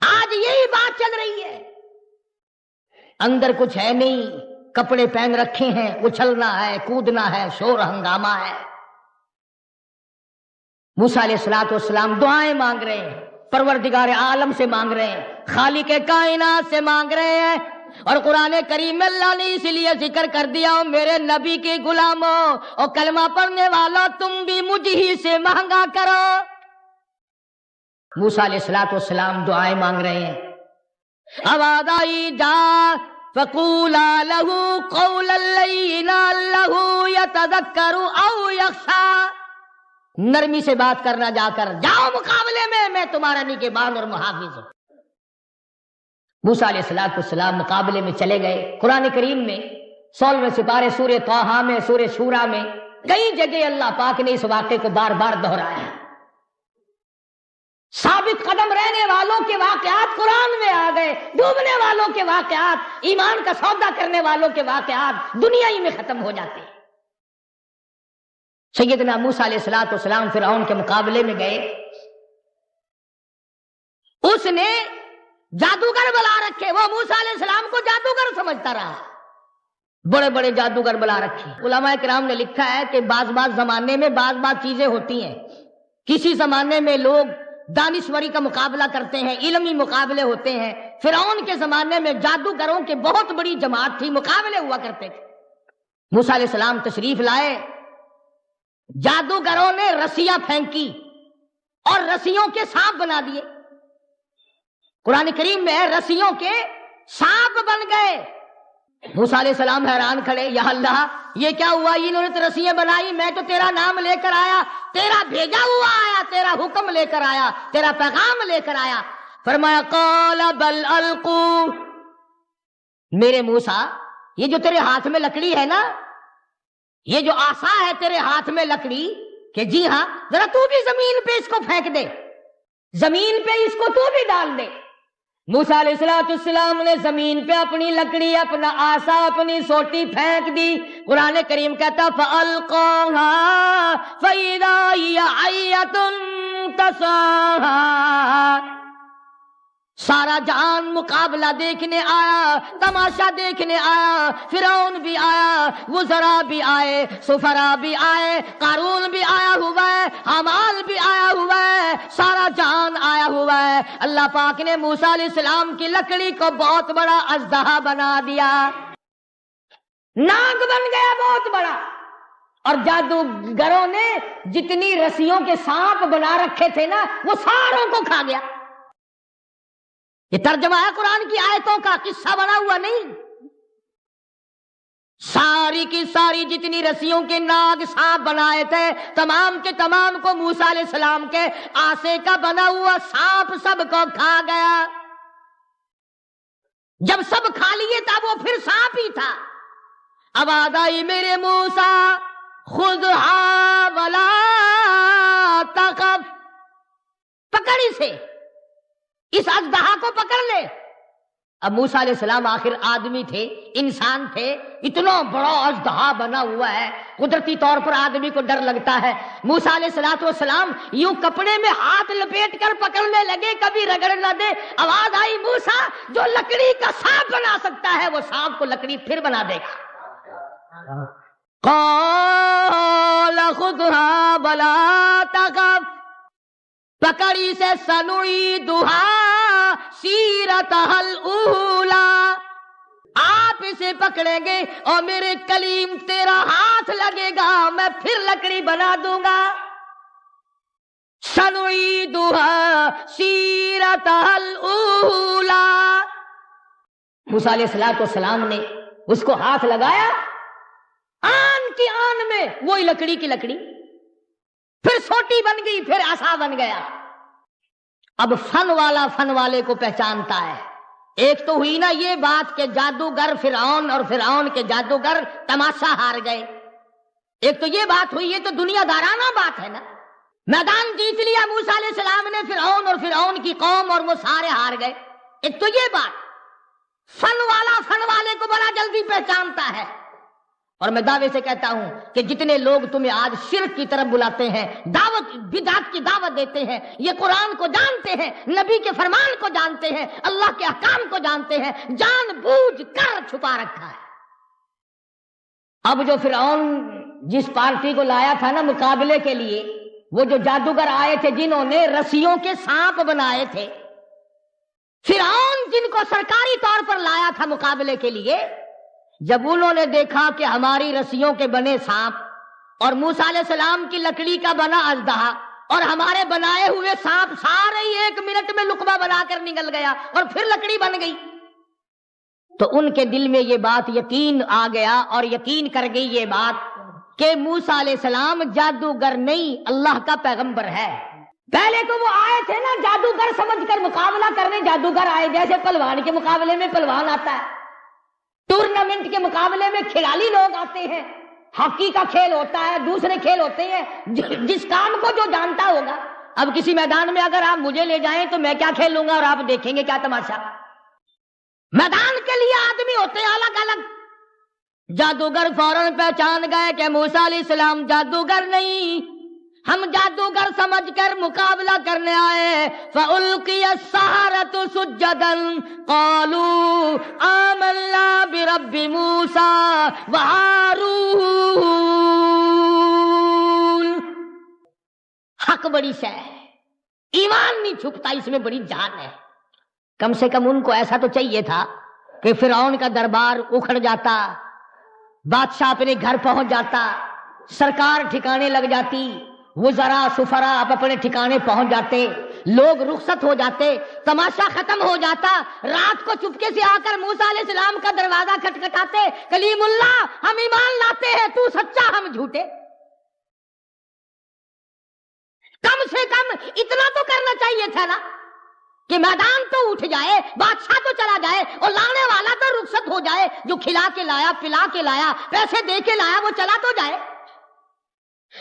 آج یہی بات چل رہی ہے، اندر کچھ ہے نہیں، کپڑے پہن رکھے ہیں، اچھلنا ہے، کودنا ہے، شور ہنگامہ ہے۔ موسیٰ علیہ السلام دعائیں مانگ رہے ہیں، پروردگار عالم سے مانگ رہے ہیں، خالق کائنات سے مانگ رہے ہیں، اور قرآن کریم میں اللہ نے اس لیے ذکر کر دیا، میرے نبی کے غلاموں اور کلمہ پڑھنے والا، تم بھی مجھ ہی سے مانگا کرو۔ موسیٰ علیہ السلام دعائیں مانگ رہے ہیں، آواز آئی، جا فقولا لہ قولا لینا لہ یتذکر او یخشی، نرمی سے بات کرنا، جا کر جاؤ مقابلے میں تمہارا نگہبان اور محافظ ہوں۔ موسیٰ علیہ السلام مقابلے میں چلے گئے۔ قرآن کریم میں 16ویں سپارے سورہ طٰہٰ میں، سورہ شورى میں کئی جگہ اللہ پاک نے اس واقعے کو بار بار دہرایا ہے۔ ثابت قدم رہنے والوں کے واقعات قرآن میں آ گئے، ڈوبنے والوں کے واقعات، ایمان کا سودا کرنے والوں کے واقعات دنیا ہی میں ختم ہو جاتے ہیں۔ سیدنا موسیٰ علیہ السلام فرعون کے مقابلے میں گئے، اس نے جادوگر بلا رکھے، وہ موسیٰ علیہ السلام کو جادوگر سمجھتا رہا، بڑے بڑے جادوگر بلا رکھے۔ علماء کرام نے لکھا ہے کہ بعض زمانے میں بعض چیزیں ہوتی ہیں، کسی زمانے میں لوگ دانشوری کا مقابلہ کرتے ہیں، علمی مقابلے ہوتے ہیں۔ فرعون کے زمانے میں جادوگروں کے بہت بڑی جماعت تھی، مقابلے ہوا کرتے تھے۔ موسیٰ علیہ السلام تشریف لائے، جادوگروں نے رسیاں پھینکی اور رسیوں کے سانپ بنا دیے۔ قرآن کریم میں رسیوں کے سانپ بن گئے۔ موسیٰ علیہ السلام حیران کھڑے، یا اللہ یہ کیا ہوا؟ انہوں نے تو رسیاں بنائی، میں تو تیرا نام لے کر آیا، تیرا بھیجا ہوا آیا، تیرا حکم لے کر آیا، تیرا پیغام لے کر آیا۔ فرمایا قال بل القوا، میرے موسیٰ یہ جو تیرے ہاتھ میں لکڑی ہے نا، یہ جو عصا ہے تیرے ہاتھ میں لکڑی، کہ جی ہاں، ذرا تو بھی زمین پہ اس کو پھینک دے، زمین پہ اس کو تو بھی ڈال دے۔ موسیٰ علیہ السلام نے زمین پہ اپنی لکڑی، اپنا عصا، اپنی سوٹی پھینک دی۔ قرآن کریم کہتا فَأَلْقَاهَا فَإِذَا هِيَ حَيَّةٌ تَسْعَىٰ، سارا جہان مقابلہ دیکھنے آیا، تماشا دیکھنے آیا، فرعون بھی آیا، وزراء بھی آئے، سفراء بھی آئے، قارون بھی آیا ہوا ہے، حامان بھی آیا ہوا ہے، سارا جہان آیا ہوا ہے۔ اللہ پاک نے موسیٰ علیہ السلام کی لکڑی کو بہت بڑا اژدہا بنا دیا، ناگ بن گیا بہت بڑا، اور جادوگروں نے جتنی رسیوں کے سانپ بنا رکھے تھے نا وہ ساروں کو کھا گیا۔ یہ ترجمہ ہے قرآن کی آیتوں کا، قصہ بنا ہوا نہیں۔ ساری کی ساری جتنی رسیوں کے ناگ سانپ بنائے تھے تمام کے تمام کو موسیٰ علیہ السلام کے آسے کا بنا ہوا سانپ سب کو کھا گیا۔ جب سب کھا لیے تھا وہ پھر سانپ ہی تھا۔ آواز آئی میرے موسیٰ خذھا ولا تخف، پکڑ اسے، اس اژدہا کو پکڑ لے۔ اب موسیٰ علیہ السلام آخر آدمی تھے، انسان تھے، اتنا بڑا اژدہا بنا ہوا ہے، قدرتی طور پر آدمی کو ڈر لگتا ہے۔ موسیٰ علیہ السلام یوں کپڑے میں ہاتھ لپیٹ کر پکڑنے لگے کبھی رگڑ نہ دے۔ آواز آئی موسیٰ جو لکڑی کا سانپ بنا سکتا ہے وہ سانپ کو لکڑی پھر بنا دے گا۔ قال خذھا ولا تخف، پکڑی سے سنعیدھا سیرتھا الاولی، آپ اسے پکڑیں گے اور میرے کلیم تیرا ہاتھ لگے گا میں پھر لکڑی بنا دوں گا۔ سنعیدھا سیرتھا الاولی، موسیٰ علیہ السلام نے اس کو ہاتھ لگایا، آن کی آن میں وہی لکڑی کی لکڑی، پھر سوٹی بن گئی، پھر عصا بن گیا۔ اب فن والا فن والے کو پہچانتا ہے۔ ایک تو ہوئی نا یہ بات کہ جادوگر فرعون اور فرعون کے جادوگر تماشا ہار گئے، ایک تو یہ بات ہوئی، یہ تو دنیا دارانہ بات ہے نا۔ میدان جیت لیا موسیٰ علیہ السلام نے فرعون اور فرعون کی قوم، اور وہ سارے ہار گئے۔ ایک تو یہ بات، فن والا فن والے کو بڑا جلدی پہچانتا ہے۔ اور میں دعوے سے کہتا ہوں کہ جتنے لوگ تمہیں آج شرک کی طرف بلاتے ہیں، دعوت بدعت کی دعوت دیتے ہیں، یہ قرآن کو جانتے ہیں، نبی کے فرمان کو جانتے ہیں، اللہ کے احکام کو جانتے ہیں، جان بوجھ کر چھپا رکھا ہے۔ اب جو فرعون جس پارٹی کو لایا تھا نا مقابلے کے لیے، وہ جو جادوگر آئے تھے جنہوں نے رسیوں کے سانپ بنائے تھے، فرعون جن کو سرکاری طور پر لایا تھا مقابلے کے لیے، جب انہوں نے دیکھا کہ ہماری رسیوں کے بنے سانپ اور موسیٰ علیہ السلام کی لکڑی کا بنا اژدہا اور ہمارے بنائے ہوئے سانپ سارے ہی 1 منٹ میں لقمہ بنا کر نگل گیا اور پھر لکڑی بن گئی، تو ان کے دل میں یہ بات یقین آ گیا، اور یقین کر گئی یہ بات کہ موسیٰ علیہ السلام جادوگر نہیں اللہ کا پیغمبر ہے۔ پہلے تو وہ آئے تھے نا جادوگر سمجھ کر مقابلہ کرنے، جادوگر آئے جیسے پہلوان کے مقابلے میں پہلوان آتا ہے، ٹورنامنٹ کے مقابلے میں کھلاڑی لوگ آتے ہیں، ہاکی کا کھیل ہوتا ہے، دوسرے کھیل ہوتے ہیں، جس کام کو جو جانتا ہوگا۔ اب کسی میدان میں اگر آپ مجھے لے جائیں تو میں کیا کھیل لوں گا اور آپ دیکھیں گے کیا تماشا۔ میدان کے لیے آدمی ہوتے ہیں الگ الگ۔ جادوگر فوراً پہچان گئے کہ موسیٰ علیہ السلام جادوگر نہیں، ہم جادوگر سمجھ کر مقابلہ کرنے آئے۔ فَأُلْقِيَ السَّحَرَةُ سُجَّدًا قَالُوا آمَنَّا بِرَبِّ مُوسَىٰ وَهَارُونَ۔ حق بڑی شے ہے، ایمان نہیں چھپتا، اس میں بڑی جان ہے۔ کم سے کم ان کو ایسا تو چاہیے تھا کہ فرعون کا دربار اکھڑ جاتا، بادشاہ اپنے گھر پہنچ جاتا، سرکار ٹھکانے لگ جاتی، وزراء سفراء اب اپنے ٹھکانے پہنچ جاتے، لوگ رخصت ہو جاتے، تماشا ختم ہو جاتا۔ رات کو چپکے سے آ کر موسیٰ علیہ السلام کا دروازہ کھٹکھٹاتے، کلیم اللہ ہم ایمان لاتے ہیں، تو سچا ہم جھوٹے۔ کم سے کم اتنا تو کرنا چاہیے تھا نا کہ میدان تو اٹھ جائے، بادشاہ تو چلا جائے اور لانے والا تو رخصت ہو جائے، جو کھلا کے لایا، پلا کے لایا، پیسے دے کے لایا، وہ چلا تو جائے۔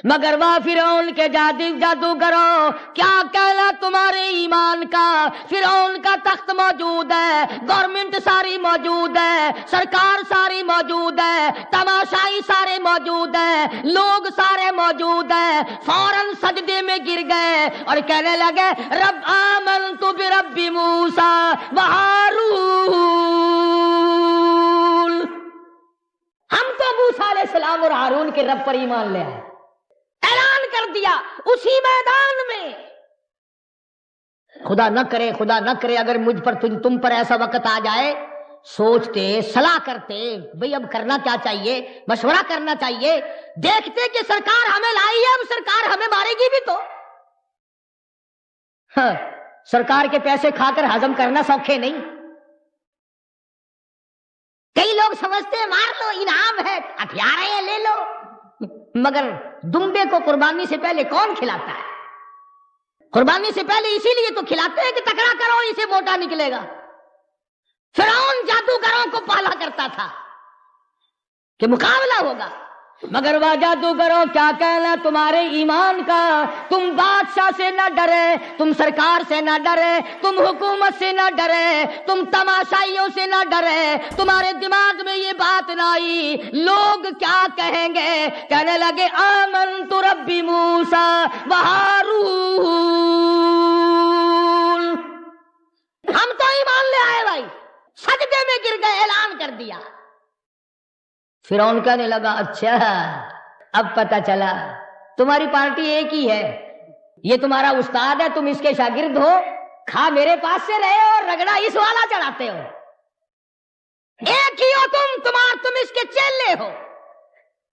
مگر وہ فرعون کے جادوگروں کیا کہنا تمہارے ایمان کا؟ فرعون کا تخت موجود ہے، گورنمنٹ ساری موجود ہے، سرکار ساری موجود ہے، تماشائی سارے موجود ہیں، لوگ سارے موجود ہیں، فوراً سجدے میں میں گر گئے اور کہنے لگے رب آمنت برب موسیٰ و ہارون، ہم تو موسیٰ علیہ السلام اور ہارون کے رب پر ایمان لے آئے. اعلان کر دیا اسی میدان میں. خدا نہ کرے اگر مجھ پر تم پر ایسا وقت آ جائے، سوچتے صلاح کرتے بھئی اب کرنا کیا چاہیے، مشورہ کرنا چاہیے. دیکھتے کہ سرکار ہمیں لائی ہے، اب سرکار ہمیں مارے گی بھی تو. ہاں، سرکار کے پیسے کھا کر ہضم کرنا سوکھے نہیں. کئی لوگ سمجھتے ہیں مار لو انعام ہے، ہتھیار ہے لے لو، مگر دمبے کو قربانی سے پہلے کون کھلاتا ہے؟ قربانی سے پہلے اسی لیے تو کھلاتے ہیں کہ تکڑا کرو اسے موٹا نکلے گا. فرعون جادوگروں کو پالا کرتا تھا کہ مقابلہ ہوگا، مگر وہ جادوگروں کیا کہنا تمہارے ایمان کا. تم بادشاہ سے نہ ڈرے، تم سرکار سے نہ ڈرے، تم حکومت سے نہ ڈرے، تم تماشائیوں سے نہ ڈرے. تمہارے دماغ میں یہ بات نہ آئی لوگ کیا کہیں گے. کہنے لگے آمنت ربی موسیٰ و ہارون، ہم تو ایمان لے آئے بھائی. سجدے میں گر گئے، اعلان کر دیا. فرعون کہنے لگا اچھا اب پتہ چلا تمہاری پارٹی ایک ہی ہے، یہ تمہارا استاد ہے، تم اس کے شاگرد ہو، کھا میرے پاس سے رہے اور رگڑا اس والا چڑھاتے ہو. ایک ہی ہو تم اس کے چیلے ہو،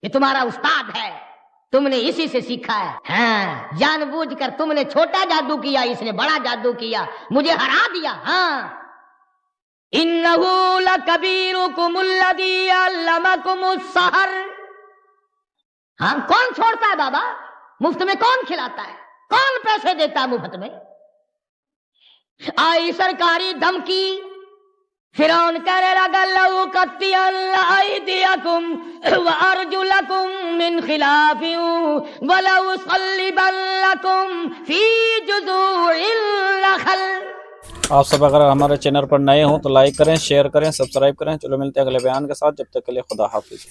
یہ تمہارا استاد ہے، تم نے اسی سے سیکھا ہے. ہاں، جان بوجھ کر تم نے چھوٹا جادو کیا، اس نے بڑا جادو کیا، مجھے ہرا دیا. ہاں، انہ لکبیرکم الذی علمکم السحر. ہاں، کون چھوڑتا ہے بابا؟ مفت میں کون کھلاتا ہے؟ کون پیسے دیتا ہے مفت میں؟ آئی سرکاری دھمکی. فرعون کہنے لگا لأقطعن أيديكم وأرجلكم من خلاف ولأصلبنكم في جذوع النخل. آپ سب اگر ہمارے چینل پر نئے ہوں تو لائک کریں، شیئر کریں، سبسکرائب کریں. چلو ملتے ہیں اگلے بیان کے ساتھ، جب تک کے لیے خدا حافظ.